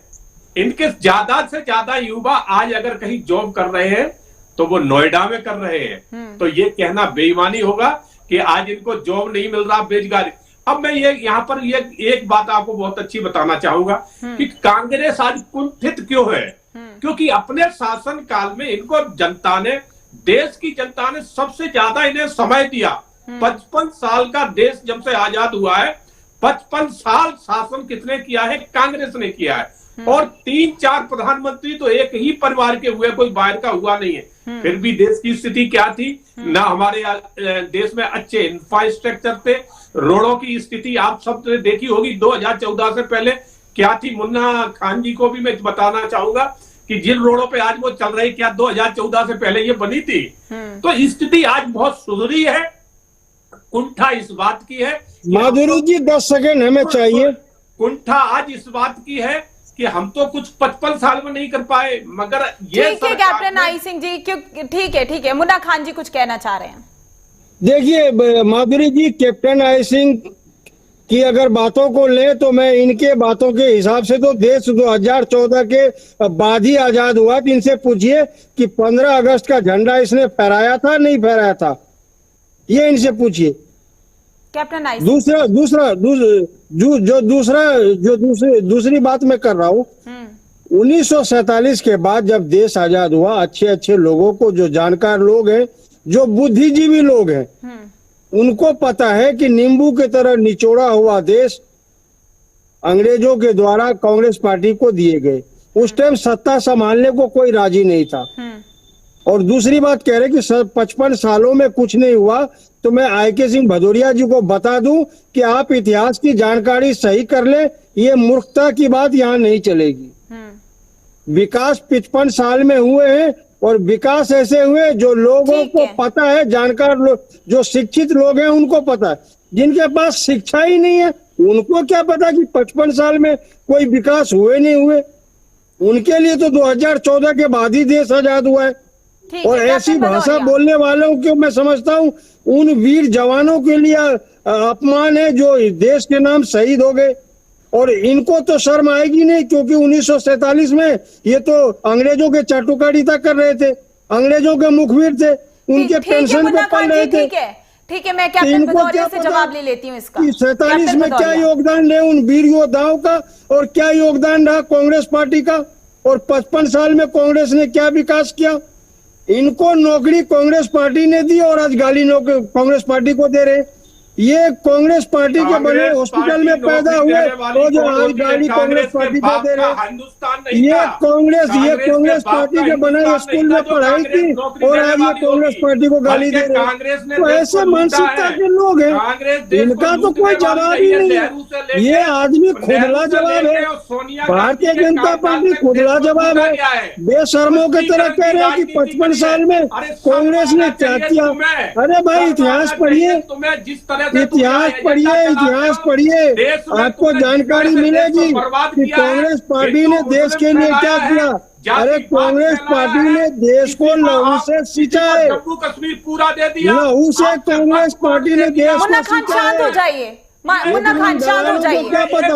इनके ज्यादा से ज्यादा युवा आज अगर कहीं जॉब कर रहे हैं तो वो नोएडा में कर रहे हैं। तो ये कहना बेईमानी होगा कि आज इनको जॉब नहीं मिल रहा, बेरोजगारी। अब मैं ये यहाँ पर ये एक बात आपको बहुत अच्छी बताना चाहूंगा कि कांग्रेस आज कुंठित क्यों है, क्योंकि अपने शासन काल में इनको जनता ने, देश की जनता ने सबसे ज्यादा इन्हें समय दिया। 55 साल का देश जब से आजाद हुआ है, 55 साल शासन किसने किया है? कांग्रेस ने किया है। और 3-4 प्रधानमंत्री तो एक ही परिवार के हुए, कोई बाहर का हुआ नहीं है। फिर भी देश की स्थिति क्या थी? ना हमारे देश में अच्छे इंफ्रास्ट्रक्चर थे, रोडों की स्थिति आप सब ने देखी होगी 2014 से पहले क्या थी। मुन्ना खान जी को भी मैं बताना चाहूंगा कि जिन रोडों पे आज वो चल रही, क्या 2014 से पहले ये बनी थी? तो स्थिति आज बहुत सुधरी है। कुंठा इस बात की है, माधुरी जी 10 सेकेंड हमें चाहिए। कुंठा आज इस बात की है कि हम तो कुछ 55 साल में नहीं कर पाए, मगर ये ठीक है कैप्टन आई सिंह जी, क्यों? ठीक है मुन्ना खान जी कुछ कहना चाह रहे हैं। देखिए माधुरी जी, कैप्टन आई सिंह की अगर बातों को ले तो मैं इनके बातों के हिसाब से तो देश 2014 के बाद ही आजाद हुआ। तो इनसे पूछिए कि 15 अगस्त का झंडा इसने फहराया था नहीं फहराया था, ये इनसे पूछिए। कैप्टन आई दूसरी बात मैं कर रहा हूँ, 1947 के बाद जब देश आजाद हुआ, अच्छे अच्छे लोगों को, जो जानकार लोग हैं, जो बुद्धिजीवी लोग हैं, उनको पता है कि नींबू की तरह निचोड़ा हुआ देश अंग्रेजों के द्वारा कांग्रेस पार्टी को दिए गए। उस टाइम सत्ता संभालने को कोई राजी नहीं था। और दूसरी बात कह रहे कि 55 सालों में कुछ नहीं हुआ, तो मैं IK सिंह भदौरिया जी को बता दूं कि आप इतिहास की जानकारी सही कर ले, ये मूर्खता की बात यहाँ नहीं चलेगी। विकास 55 साल में हुए हैं, और विकास ऐसे हुए जो लोगों को पता है, जानकार लोग, जो शिक्षित लोग हैं उनको पता है। जिनके पास शिक्षा ही नहीं है उनको क्या पता कि 55 साल में कोई विकास हुए नहीं हुए। उनके लिए तो 2014 के बाद ही देश आजाद हुआ है। और ऐसी भाषा बोलने वालों को मैं समझता हूँ उन वीर जवानों के लिए अपमान है जो देश के नाम शहीद हो गए। और इनको तो शर्म आएगी नहीं, क्योंकि 1947 में ये तो अंग्रेजों के चाटुकारिता कर रहे थे, अंग्रेजों के मुखबिर थे, उनके पेंशन को पल रहे थे। ठीक है मैं कैप्टन भदौरिया से जवाब ले लेती हूँ इसका। 47 में क्या योगदान रहे उन वीर योद्धाओं का, और क्या योगदान रहा कांग्रेस पार्टी का, और 55 साल में कांग्रेस ने क्या विकास किया? इनको नौकरी कांग्रेस पार्टी ने दी और आज गाली कांग्रेस पार्टी को दे रहे। ये कांग्रेस पार्टी के बने हॉस्पिटल में पैदा हुए और जो आज गाली कांग्रेस पार्टी को दे रहे। ये कांग्रेस पार्टी के बने स्कूल में पढ़ाई की और आज ये कांग्रेस पार्टी को गाली दे रहे। तो ऐसे मानसिकता के लोग हैं, इनका तो कोई जवाब ही नहीं है। ये आदमी खुदला जवाब है, भारतीय जनता पार्टी खुदला जवाब है। बेशर्मों की तरह कह रहे हैं कि 55 साल में कांग्रेस ने क्या किया। अरे भाई इतिहास पढ़िए, इतिहास पढ़िए, आपको जानकारी मिलेगी कि कांग्रेस पार्टी ने देश के लिए क्या किया। अरे कांग्रेस पार्टी ने देश को लहू से सींचा है, जम्मू कश्मीर पूरा दे दिया। लहू से कांग्रेस पार्टी ने देश को सींचा है। मुन्ना खान शांत हो जाइए। क्या पता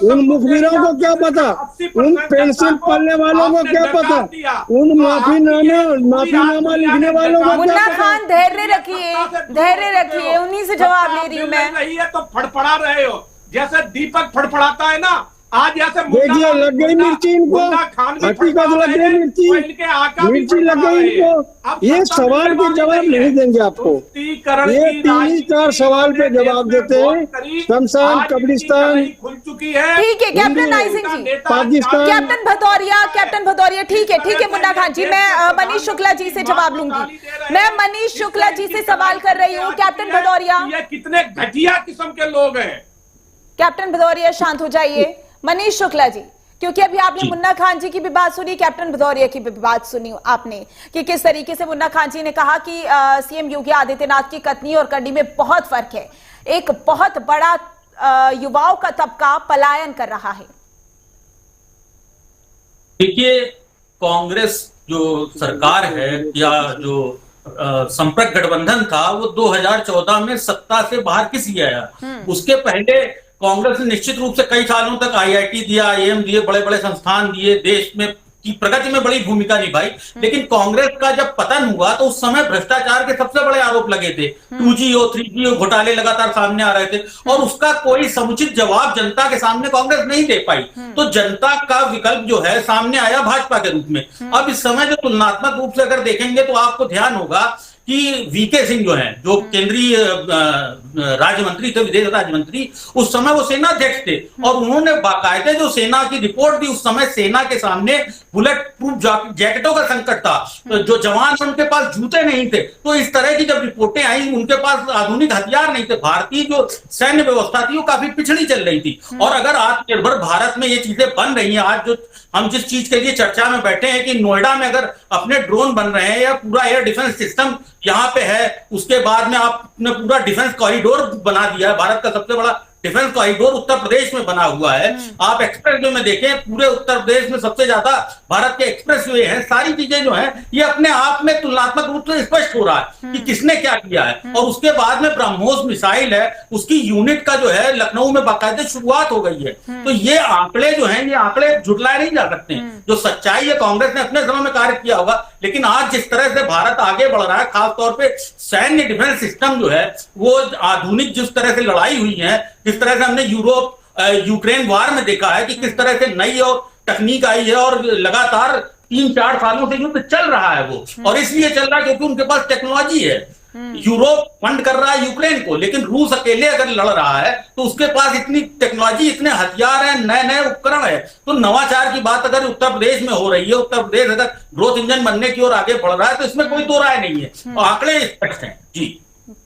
उन मुखबिरों को क्या पता, उन पेंशन पालने वालों को क्या पता, उन माफीनामा लिखने वालों को। मुन्ना खान धैर्य रखिए, उन्हीं से जवाब ले रही हूँ मैं। नहीं है तो फड़फड़ा रहे हो, जैसे दीपक फड़फड़ाता है ना। आज ऐसे देखिए लग गई मिर्ची इनको, हकीकत लग गई मिर्ची लग गई इनको। ये सवाल के जवाब नहीं देंगे आपको, ये 3-4 सवाल पे जवाब देते हैं। शमशान कब्रिस्तान खुल चुकी है। ठीक है कैप्टन आई सिंह जी, पाकिस्तान, कैप्टन भदौरिया ठीक है मुन्ना खान जी, मैं मनीष शुक्ला जी से जवाब लूंगी। मैं मनीष शुक्ला जी से सवाल कर रही हूँ। कैप्टन भदौरिया, ये कितने घटिया किस्म के लोग हैं। कैप्टन भदौरिया शांत हो जाइए। मनीष शुक्ला जी, क्योंकि अभी आपने मुन्ना खान जी की भी बात सुनी, कैप्टन भदौरिया की भी बात सुनी आपने कि किस तरीके से मुन्ना खान जी ने कहा कि सीएम योगी आदित्यनाथ की कथनी और करनी में बहुत फर्क है। एक बहुत बड़ा युवाओं का तबका पलायन कर रहा है। देखिए कांग्रेस जो सरकार है या जो संपर्क गठबंधन था वो 2014 में सत्ता से बाहर किस लिए आया। उसके पहले कांग्रेस ने निश्चित रूप से कई सालों तक IIT दिया, IIM दिए, बड़े बड़े संस्थान दिए, देश में की प्रगति में बड़ी भूमिका निभाई, लेकिन कांग्रेस का जब पतन हुआ तो उस समय भ्रष्टाचार के सबसे बड़े आरोप लगे थे। 2G और 3G घोटाले लगातार सामने आ रहे थे और उसका कोई समुचित जवाब जनता के सामने कांग्रेस नहीं दे पाई। तो जनता का विकल्प जो है सामने आया भाजपा के रूप में। अब इस समय जो तुलनात्मक रूप से अगर देखेंगे तो आपको ध्यान होगा कि वीके सिंह जो हैं, जो केंद्रीय राज्य मंत्री थे, विदेश राज्य मंत्री, उस समय वो सेना अध्यक्ष थे और उन्होंने बाकायदे जो सेना की रिपोर्ट दी, उस समय सेना के सामने बुलेट प्रूफ जैकेटों का संकट था, जो जवान उनके पास जूते नहीं थे। तो इस तरह की जब रिपोर्टें आई, उनके पास आधुनिक हथियार नहीं थे। भारतीय जो सैन्य व्यवस्था थी वो काफी पिछड़ी चल रही थी। और अगर आत्मनिर्भर भारत में ये चीजें बन रही हैं, आज जो हम जिस चीज के लिए चर्चा में बैठे हैं कि नोएडा में अगर अपने ड्रोन बन रहे हैं या पूरा एयर डिफेंस सिस्टम यहाँ पे है, उसके बाद में आपने पूरा डिफेंस कॉरिडोर बना दिया है, भारत का सबसे बड़ा डिफेंस कॉरिडोर उत्तर प्रदेश में बना हुआ है। आप एक्सप्रेस वे में देखें, पूरे उत्तर प्रदेश में सबसे ज्यादा भारत के एक्सप्रेस वे हैं। सारी चीजें जो हैं ये अपने आप में तुलनात्मक रूप से स्पष्ट हो रहा है कि किसने क्या किया है। और उसके बाद में ब्रह्मोस मिसाइल है, उसकी यूनिट का जो है लखनऊ में बाकायदे शुरुआत हो गई है। तो ये आंकड़े जो हैं, ये आंकड़े झुटलाए नहीं जा सकते। जो सच्चाई है, कांग्रेस ने अपने समय में कार्य किया होगा, लेकिन आज जिस तरह से भारत आगे बढ़ रहा है, खासतौर पे सैन्य डिफेंस सिस्टम जो है वो आधुनिक, जिस तरह से लड़ाई हुई है, जिस तरह से हमने यूक्रेन वार में देखा है कि किस तरह से नई और तकनीक आई है और लगातार 3-4 सालों से युद्ध चल रहा है वो, और इसलिए चल रहा है क्योंकि उनके पास टेक्नोलॉजी है। यूरोप फंड कर रहा है यूक्रेन को, लेकिन रूस अकेले अगर लड़ रहा है तो उसके पास इतनी टेक्नोलॉजी, इतने हथियार हैं, नए नए उपकरण है। तो नवाचार की बात अगर उत्तर प्रदेश में हो रही है, उत्तर प्रदेश अगर ग्रोथ इंजन बनने की ओर आगे बढ़ रहा है, तो इसमें कोई दो राय नहीं है। आंकड़े स्पष्ट हैं जी।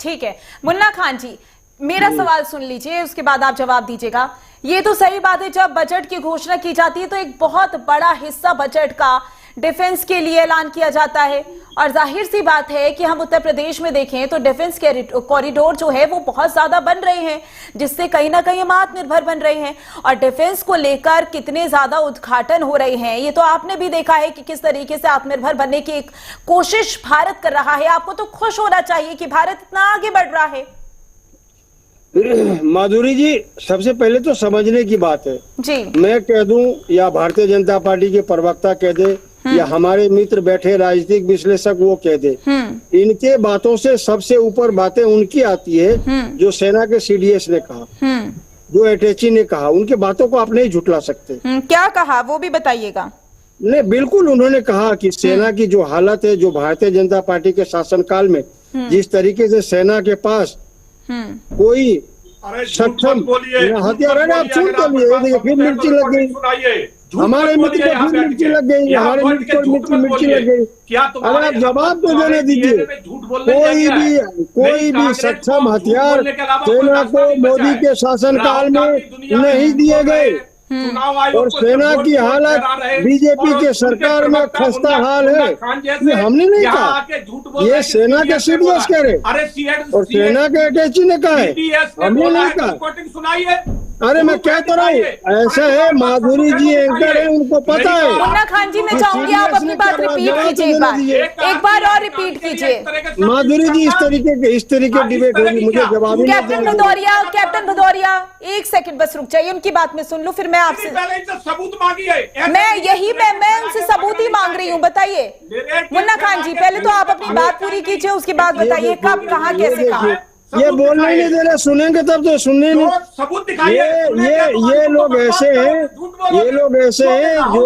ठीक है मुन्ना खान जी, मेरा सवाल सुन लीजिए, उसके बाद आप जवाब दीजिएगा। ये तो सही बात है, जब बजट की घोषणा की जाती है तो एक बहुत बड़ा हिस्सा बजट का डिफेंस के लिए ऐलान किया जाता है, और जाहिर सी बात है कि हम उत्तर प्रदेश में देखें तो डिफेंस कॉरिडोर जो है वो बहुत ज्यादा बन रहे हैं, जिससे कहीं ना कहीं हम आत्मनिर्भर बन रहे हैं। और डिफेंस को लेकर कितने ज्यादा उद्घाटन हो रहे हैं, ये तो आपने भी देखा है कि किस तरीके से आत्मनिर्भर बनने की एक कोशिश भारत कर रहा है। आपको तो खुश होना चाहिए कि भारत इतना आगे बढ़ रहा है। माधुरी जी, सबसे पहले तो समझने की बात है जी। मैं कह दूं या भारतीय जनता पार्टी के प्रवक्ता कह दे या हमारे मित्र बैठे राजनीतिक विश्लेषक वो कह दे, इनके बातों से सबसे ऊपर बातें उनकी आती है जो सेना के CDS ने कहा, जो अटैची ने कहा। उनके बातों को आप नहीं झुटला सकते। क्या कहा वो भी बताइएगा। नहीं, बिल्कुल उन्होंने कहा कि सेना की जो हालत है, जो भारतीय जनता पार्टी के शासनकाल में जिस तरीके से सेना के पास कोई सक्षम हथियार है, आप सुन तो लिए, फिर मिर्ची लग गई, हमारे मित्र को फिर मिर्ची लग गई, हमारे मित्र को मिर्ची लग गई। अरे आप जवाब तो देने दीजिए। कोई भी सक्षम हथियार सेना को मोदी के शासनकाल में नहीं दिए गए, और सेना की हालत बीजेपी के सरकार में खस्ता हाल है, ये हमने नहीं कहा, ये सेना के CDS कह रहे और सेना के अटैची ने कहा है, हमने नहीं कहा। अरे मैं क्या तो रहा हूँ, ऐसा है माधुरी जी एंकर है, उनको पता है। मुन्ना खान जी, मैं चाहूंगी आप अपनी बात रिपीट कीजिए, एक बार और रिपीट कीजिए। माधुरी जी, इस तरीके डिबेट होगी, मुझे जवाब ही नहीं। कैप्टन भदौरिया 1 सेकंड बस रुक जाइए, उनकी बात में सुन लूं, फिर मैं आपसे सबूत मांगी है। मैं उनसे सबूत ही मांग रही हूँ। बताइए मुन्ना खान जी, पहले तो आप अपनी बात पूरी कीजिए, उसके बाद बताइए कब, कहाँ, कैसे कहा। ये बोलने नहीं दे रहे, सुनेंगे तब तो सुनने नहीं। सबूत दिखाइए। ये लोग ऐसे हैं, ये लोग ऐसे हैं जो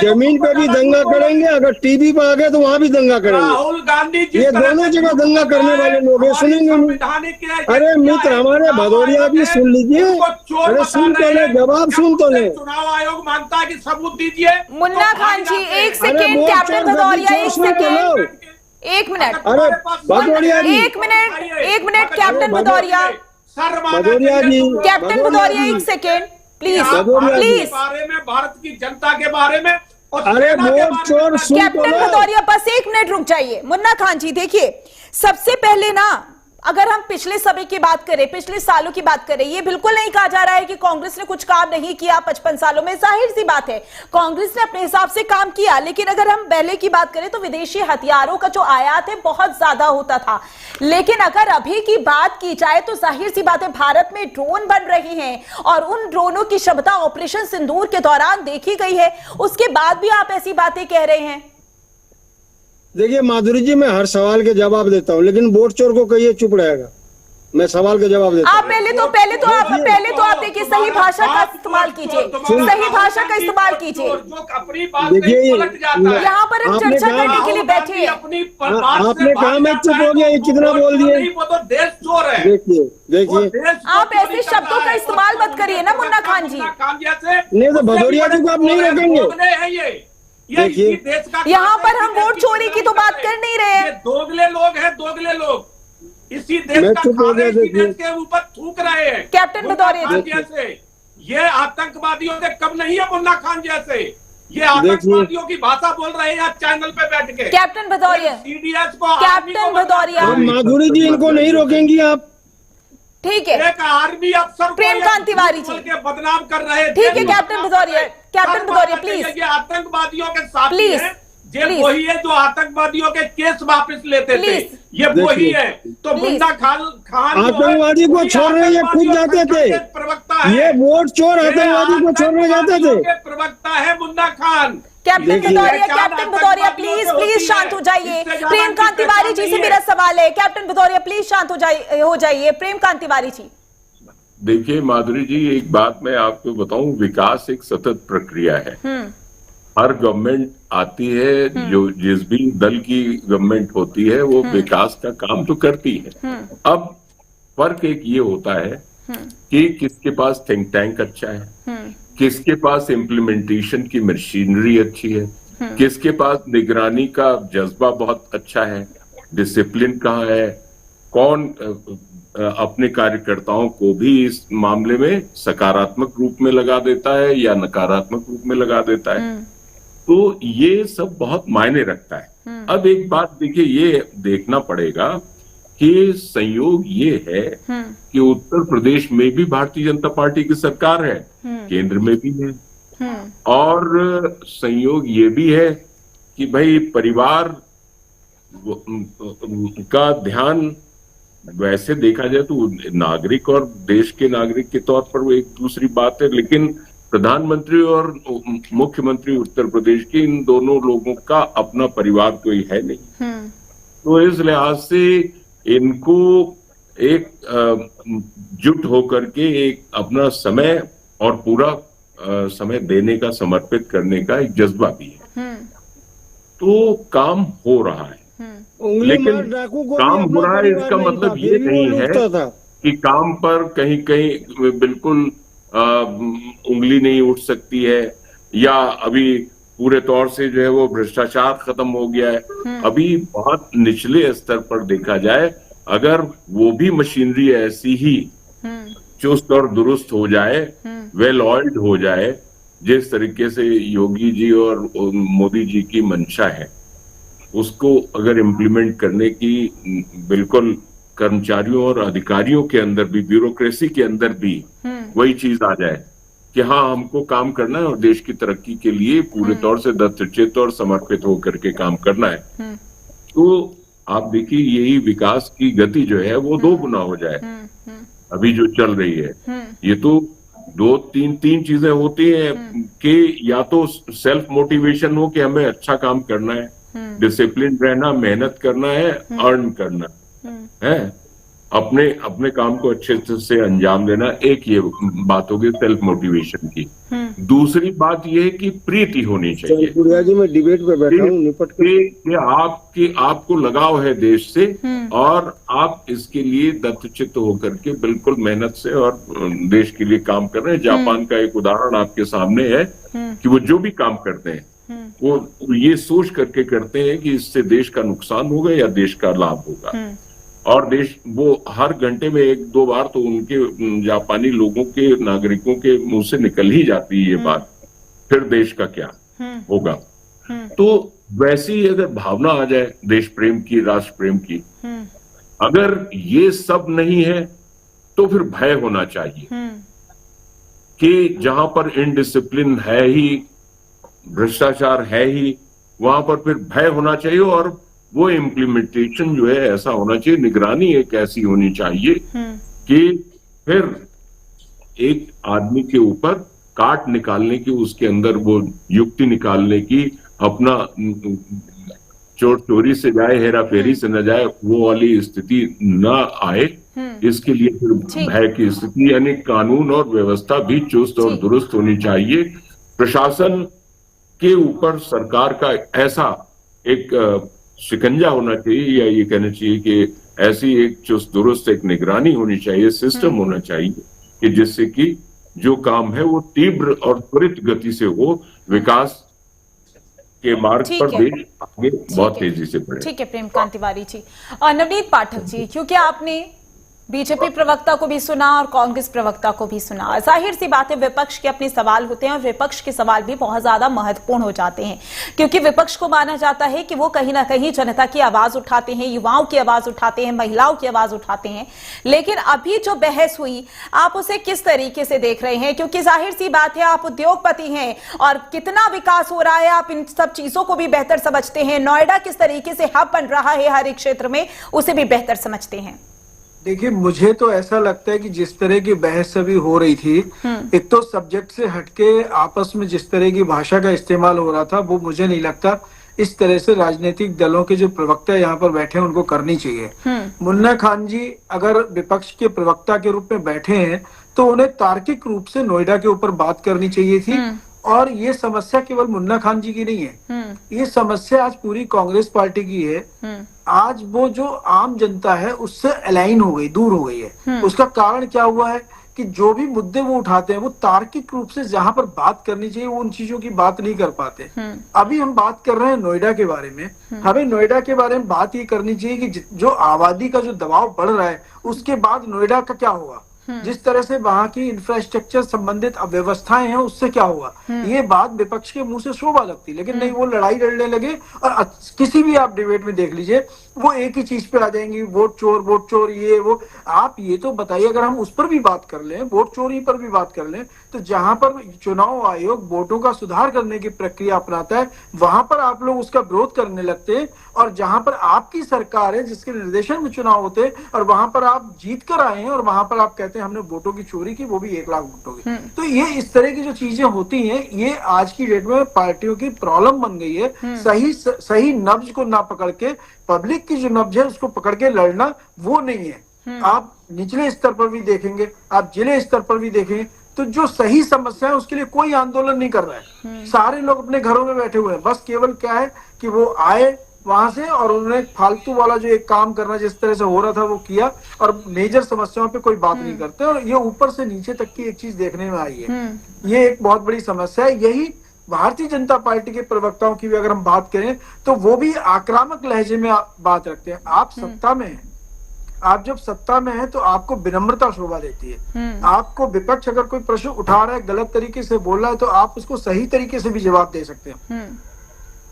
जमीन पे भी दंगा करेंगे, अगर टीवी पे आ गए तो वहाँ भी दंगा करेंगे। राहुल गांधी ये दोनों जगह दंगा करने वाले लोग हैं, सुनेंगे नहीं। अरे मित्र हमारे भदौरिया भी सुन लीजिए, अरे सुन तो ले, जवाब सुन तो ले। चुनाव आयोग मांगता है कि सबूत दीजिए। Munna Khan ji 1 second, captain Bhadauria 1 second, 1 minute. अरे Bhadauria ji 1 minute, captain Bhadauria ji, captain Bhadauria 1 second please, बारे में, भारत की जनता के बारे में। अरे वोट चोर सुन तो कैप्टन भदौरिया बस 1 मिनट रुक जाइए। मुन्ना खान जी देखिए, सबसे पहले ना अगर हम पिछले समय की बात करें, पिछले सालों की बात करें, ये बिल्कुल नहीं कहा जा रहा है कि कांग्रेस ने कुछ काम नहीं किया 55 सालों में। जाहिर सी बात है कांग्रेस ने अपने हिसाब से काम किया, लेकिन अगर हम पहले की बात करें तो विदेशी हथियारों का जो आयात है बहुत ज्यादा होता था। लेकिन अगर अभी की बात की जाए तो जाहिर सी बात है भारत में ड्रोन बन रहे हैं और उन ड्रोनों की क्षमता ऑपरेशन सिंदूर के दौरान देखी गई है, उसके बाद भी आप ऐसी बातें कह रहे हैं। देखिए माधुरी जी, मैं हर सवाल के जवाब देता हूँ, लेकिन वोट चोर को कहिए चुप रहेगा। मैं सवाल के जवाब देता आप पहले तो आप देखिए, सही भाषा का इस्तेमाल कीजिए, सही भाषा का इस्तेमाल कीजिए। देखिए यहाँ पर हम चर्चा करने के लिए बैठे हैं। आपने कहा मैं चुप हो गया, ये कितना बोल दिए। वो तो देश चोर है। देखिए आप ऐसे शब्दों का इस्तेमाल मत करिए ना मुन्ना खान जी। नहीं तो भदौरिया जी को आप नहीं रोकेंगे। देखिए यहाँ पर हम वोट चोरी की तो बात कर नहीं रहे हैं। दोगले लोग हैं, दोगले लोग इसी देश मैं का चुप हो खाना गया। इसी देश के ऊपर थूक रहे हैं। कैप्टन भदौरिया जी। जैसे ये आतंकवादियों से कम नहीं है, मुन्ना खान जैसे ये आतंकवादियों की भाषा बोल रहे हैं चैनल पे बैठ के। कैप्टन भदौरिया, सीडीएस को, कैप्टन भदौरिया, माधुरी जी इनको नहीं रोकेंगी आप। ठीक है, एक आर्मी अफसर प्रेमकांत तिवारी जी के बदनाम कर रहे हैं। ठीक है captain Bhadauria, captain Bhadauria please ये आतंकवादियों के साथ प्लीज, हैं। ये वही है जो आतंकवादियों के केस वापस लेते थे, ये वही है। तो मुन्ना खान आतंकवादी को छोड़ने ये खुद जाते थे, प्रवक्ता है। ये वोट चोर आतंकवादी को छोड़ने जाते थे। प्रवक्ता है मुन्ना खान। कैप्टन भदौरिया प्लीज शांत हो जाइए। प्रेमकांत तिवारी जी से मेरा सवाल है, कैप्टन भदौरिया प्लीज शांत हो जाइए। प्रेमकांत तिवारी जी। देखिए माधुरी जी, एक बात मैं आपको बताऊं, विकास एक सतत प्रक्रिया है। हर गवर्नमेंट आती है, जो जिस भी दल की गवर्नमेंट होती है वो विकास का काम तो करती है। अब फर्क एक ये होता है कि किसके पास थिंक टैंक अच्छा है, किसके पास इम्प्लीमेंटेशन की मशीनरी अच्छी है, किसके पास निगरानी का जज्बा बहुत अच्छा है, डिसिप्लिन कहाँ है, कौन अपने कार्यकर्ताओं को भी इस मामले में सकारात्मक रूप में लगा देता है या नकारात्मक रूप में लगा देता है। तो ये सब बहुत मायने रखता है। अब एक बात देखिए, ये देखना पड़ेगा कि संयोग ये है कि उत्तर प्रदेश में भी भारतीय जनता पार्टी की सरकार है, केंद्र में भी है, और संयोग ये भी है कि भाई परिवार का ध्यान, वैसे देखा जाए तो नागरिक और देश के नागरिक के तौर पर वो एक दूसरी बात है, लेकिन प्रधानमंत्री और मुख्यमंत्री उत्तर प्रदेश के इन दोनों लोगों का अपना परिवार कोई है नहीं। तो इस लिहाज से इनको एक जुट होकर के एक अपना समय और पूरा समय देने का, समर्पित करने का एक जज्बा भी है। तो काम हो रहा है, लेकिन काम हो रहा है इसका मतलब ये नहीं है कि काम पर कहीं कहीं बिल्कुल उंगली नहीं उठ सकती है, या अभी पूरे तौर से जो है वो भ्रष्टाचार खत्म हो गया है। अभी बहुत निचले स्तर पर देखा जाए, अगर वो भी मशीनरी ऐसी ही चुस्त और दुरुस्त हो जाए, वेल ऑयल्ड हो जाए, जिस तरीके से योगी जी और मोदी जी की मंशा है, उसको अगर इम्प्लीमेंट करने की बिल्कुल कर्मचारियों और अधिकारियों के अंदर भी, ब्यूरोक्रेसी के अंदर भी वही चीज आ जाए कि हाँ हमको काम करना है और देश की तरक्की के लिए पूरे तौर से दृढ़चित्त और समर्पित होकर के काम करना है, तो आप देखिए यही विकास की गति जो है वो 2 गुना हो जाए। अभी जो चल रही है ये तो 2-3 चीजें होती हैं कि या तो सेल्फ मोटिवेशन हो कि हमें अच्छा काम करना है, डिसिप्लिन रहना, मेहनत करना है, अर्न करना है, अपने काम को अच्छे से अंजाम देना। एक ये बात होगी सेल्फ मोटिवेशन की। दूसरी बात ये है कि प्रीति होनी चाहिए। गुड़िया जी, मैं डिबेट पे बैठा हूँ, निपट के आपको लगाव है देश से और आप इसके लिए दत्तचित्त होकर के बिल्कुल मेहनत से और देश के लिए काम कर रहे हैं। जापान का एक उदाहरण आपके सामने है कि वो जो भी काम करते हैं वो ये सोच करके करते हैं कि इससे देश का नुकसान होगा या देश का लाभ होगा, और देश वो हर घंटे में 1-2 बार तो उनके जापानी लोगों के, नागरिकों के मुंह से निकल ही जाती है ये बात, फिर देश का क्या होगा। तो वैसी अगर भावना आ जाए देश प्रेम की, राष्ट्र प्रेम की, अगर ये सब नहीं है तो फिर भय होना चाहिए कि जहां पर इनडिसिप्लिन है ही, भ्रष्टाचार है ही, वहां पर फिर भय होना चाहिए और वो इम्प्लीमेंटेशन जो है ऐसा होना चाहिए, निगरानी एक ऐसी होनी चाहिए कि फिर एक आदमी के ऊपर काट निकालने की, उसके अंदर वो युक्ति निकालने की, अपना चोर चोरी से जाए, हेरा फेरी से न जाए, वो वाली स्थिति न आए, इसके लिए फिर भय की स्थिति, यानी कानून और व्यवस्था भी चुस्त और दुरुस्त होनी चाहिए। प्रशासन के ऊपर सरकार का ऐसा एक शिकंजा होना चाहिए, या ये कहना चाहिए कि ऐसी एक चुस्त दुरुस्त एक निगरानी होनी चाहिए, सिस्टम होना चाहिए कि जिससे कि जो काम है वो तीव्र और त्वरित गति से हो, विकास के मार्ग पर देश आगे बहुत तेजी से बढ़े। ठीक है प्रेमकांत तिवारी जी। और नवनीत पाठक जी, क्योंकि आपने बीजेपी प्रवक्ता को भी सुना और कांग्रेस प्रवक्ता को भी सुना, जाहिर सी बात है विपक्ष के अपने सवाल होते हैं और विपक्ष के सवाल भी बहुत ज्यादा महत्वपूर्ण हो जाते हैं, क्योंकि विपक्ष को माना जाता है कि वो कहीं ना कहीं जनता की आवाज उठाते हैं, युवाओं की आवाज उठाते हैं, महिलाओं की आवाज उठाते हैं। लेकिन अभी जो बहस हुई, आप उसे किस तरीके से देख रहे हैं? क्योंकि जाहिर सी बात है आप उद्योगपति हैं और कितना विकास हो रहा है आप इन सब चीजों को भी बेहतर समझते हैं। नोएडा किस तरीके से हब बन रहा है हर एक क्षेत्र में, उसे भी बेहतर समझते हैं। देखिए, मुझे तो ऐसा लगता है कि जिस तरह की बहस अभी हो रही थी, एक तो सब्जेक्ट से हटके आपस में जिस तरह की भाषा का इस्तेमाल हो रहा था, वो मुझे नहीं लगता इस तरह से राजनीतिक दलों के जो प्रवक्ता यहाँ पर बैठे हैं उनको करनी चाहिए। मुन्ना खान जी अगर विपक्ष के प्रवक्ता के रूप में बैठे हैं तो उन्हें तार्किक रूप से नोएडा के ऊपर बात करनी चाहिए थी। और ये समस्या केवल मुन्ना खान जी की नहीं है, ये समस्या आज पूरी कांग्रेस पार्टी की है। आज वो जो आम जनता है उससे अलाइन हो गई, दूर हो गई है। उसका कारण क्या हुआ है कि जो भी मुद्दे वो उठाते हैं वो तार्किक रूप से जहां पर बात करनी चाहिए वो उन चीजों की बात नहीं कर पाते। अभी हम बात कर रहे हैं नोएडा के बारे में, हमें नोएडा के बारे में बात ये करनी चाहिए कि जो आबादी का जो दबाव बढ़ रहा है उसके बाद नोएडा का क्या होगा, जिस तरह से वहां की इंफ्रास्ट्रक्चर संबंधित अव्यवस्थाएं हैं उससे क्या होगा। ये बात विपक्ष के मुंह से शोभा लगती, लेकिन नहीं, वो लड़ाई लड़ने लगे और किसी भी आप डिबेट में देख लीजिए वो एक ही चीज पे आ जाएंगी, वोट चोर ये वो। आप ये तो बताइए, अगर हम उस पर भी बात कर लें, वोट चोरी पर भी बात कर लें, तो जहां पर चुनाव आयोग वोटों का सुधार करने की प्रक्रिया अपनाता है वहां पर आप लोग उसका विरोध करने लगते हैं। और जहां पर आपकी सरकार है जिसके निर्देशन में चुनाव होते हैं और वहां पर आप जीत कर आए हैं और वहां पर आप कहते हैं हमने वोटों की चोरी की, वो भी 1 लाख वोटों की। तो ये इस तरह की जो चीजें होती हैं, ये आज की डेट में पार्टियों की प्रॉब्लम बन गई है। सही नब्ज को ना पकड़ के, पब्लिक की जो नब्ज है उसको पकड़ के लड़ना वो नहीं है। आप निचले स्तर पर भी देखेंगे, आप जिले स्तर पर भी देखेंगे, तो जो सही समस्या है उसके लिए कोई आंदोलन नहीं कर रहा है। सारे लोग अपने घरों में बैठे हुए हैं। बस केवल क्या है कि वो आए वहां से और उन्होंने फालतू वाला जो एक काम करना जिस तरह से हो रहा था वो किया और मेजर समस्याओं पे कोई बात नहीं करते। और ये ऊपर से नीचे तक की एक चीज देखने में आई है, ये एक बहुत बड़ी समस्या है। यही भारतीय जनता पार्टी के प्रवक्ताओं की भी अगर हम बात करें तो वो भी आक्रामक लहजे में बात रखते हैं। आप सत्ता में हैं, आप जब सत्ता में हैं तो आपको विनम्रता शोभा देती है। आपको विपक्ष अगर कोई प्रश्न उठा रहा है, गलत तरीके से बोल रहा है, तो आप उसको सही तरीके से भी जवाब दे सकते हैं।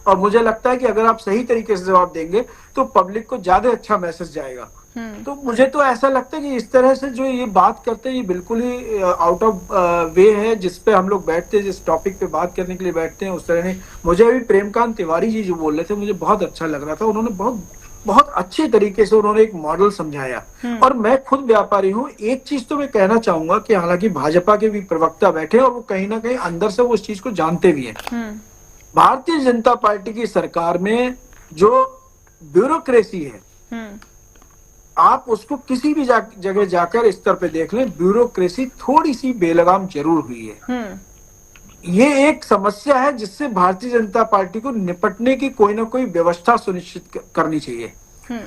और मुझे लगता है कि अगर आप सही तरीके से जवाब देंगे तो पब्लिक को ज्यादा अच्छा मैसेज जाएगा। तो मुझे तो ऐसा लगता है कि इस तरह से जो ये बात करते हैं ये बिल्कुल ही आउट ऑफ वे है। जिस पे हम लोग बैठते हैं, जिस टॉपिक पे बात करने के लिए बैठते हैं, उस तरह नहीं। मुझे अभी प्रेमकांत तिवारी जी जो बोल रहे थे मुझे बहुत अच्छा लग रहा था। उन्होंने बहुत अच्छे तरीके से उन्होंने एक मॉडल समझाया। और मैं खुद व्यापारी हूँ, एक चीज तो मैं कहना चाहूंगा कि हालांकि भाजपा के भी प्रवक्ता बैठे और वो कहीं ना कहीं अंदर से वो इस चीज को जानते भी हैं। भारतीय जनता पार्टी की सरकार में जो ब्यूरोक्रेसी है, आप उसको किसी भी जगह जाकर स्तर पे देख लें, ब्यूरोक्रेसी थोड़ी सी बेलगाम जरूर हुई है। ये एक समस्या है जिससे भारतीय जनता पार्टी को निपटने की कोई ना कोई व्यवस्था सुनिश्चित करनी चाहिए।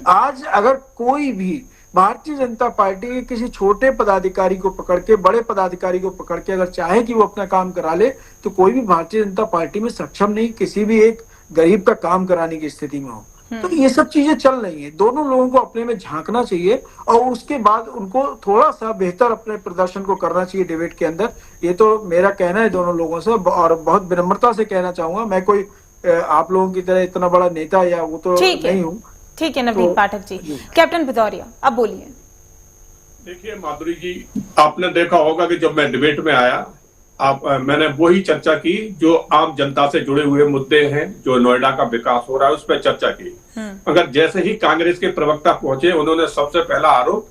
आज अगर कोई भी भारतीय जनता पार्टी के किसी छोटे पदाधिकारी को पकड़ के, बड़े पदाधिकारी को पकड़ के अगर चाहे कि वो अपना काम करा ले, तो कोई भी भारतीय जनता पार्टी में सक्षम नहीं किसी भी एक गरीब का काम कराने की स्थिति में हो। तो ये सब चीजें चल रही हैं। दोनों लोगों को अपने में झांकना चाहिए और उसके बाद उनको थोड़ा सा बेहतर अपने प्रदर्शन को करना चाहिए डिबेट के अंदर। ये तो मेरा कहना है दोनों लोगों से, और बहुत विनम्रता से कहना चाहूंगा। मैं कोई आप लोगों की तरह इतना बड़ा नेता या वो तो नहीं हूँ, ठीक है नवनीत पाठक जी। कैप्टन भदौरिया अब बोलिए। देखिए माधुरी जी, आपने देखा होगा कि जब मैं डिबेट में आया मैंने वही चर्चा की जो आम जनता से जुड़े हुए मुद्दे हैं, जो नोएडा का विकास हो रहा है उस पर चर्चा की। मगर जैसे ही कांग्रेस के प्रवक्ता पहुंचे, उन्होंने सबसे पहला आरोप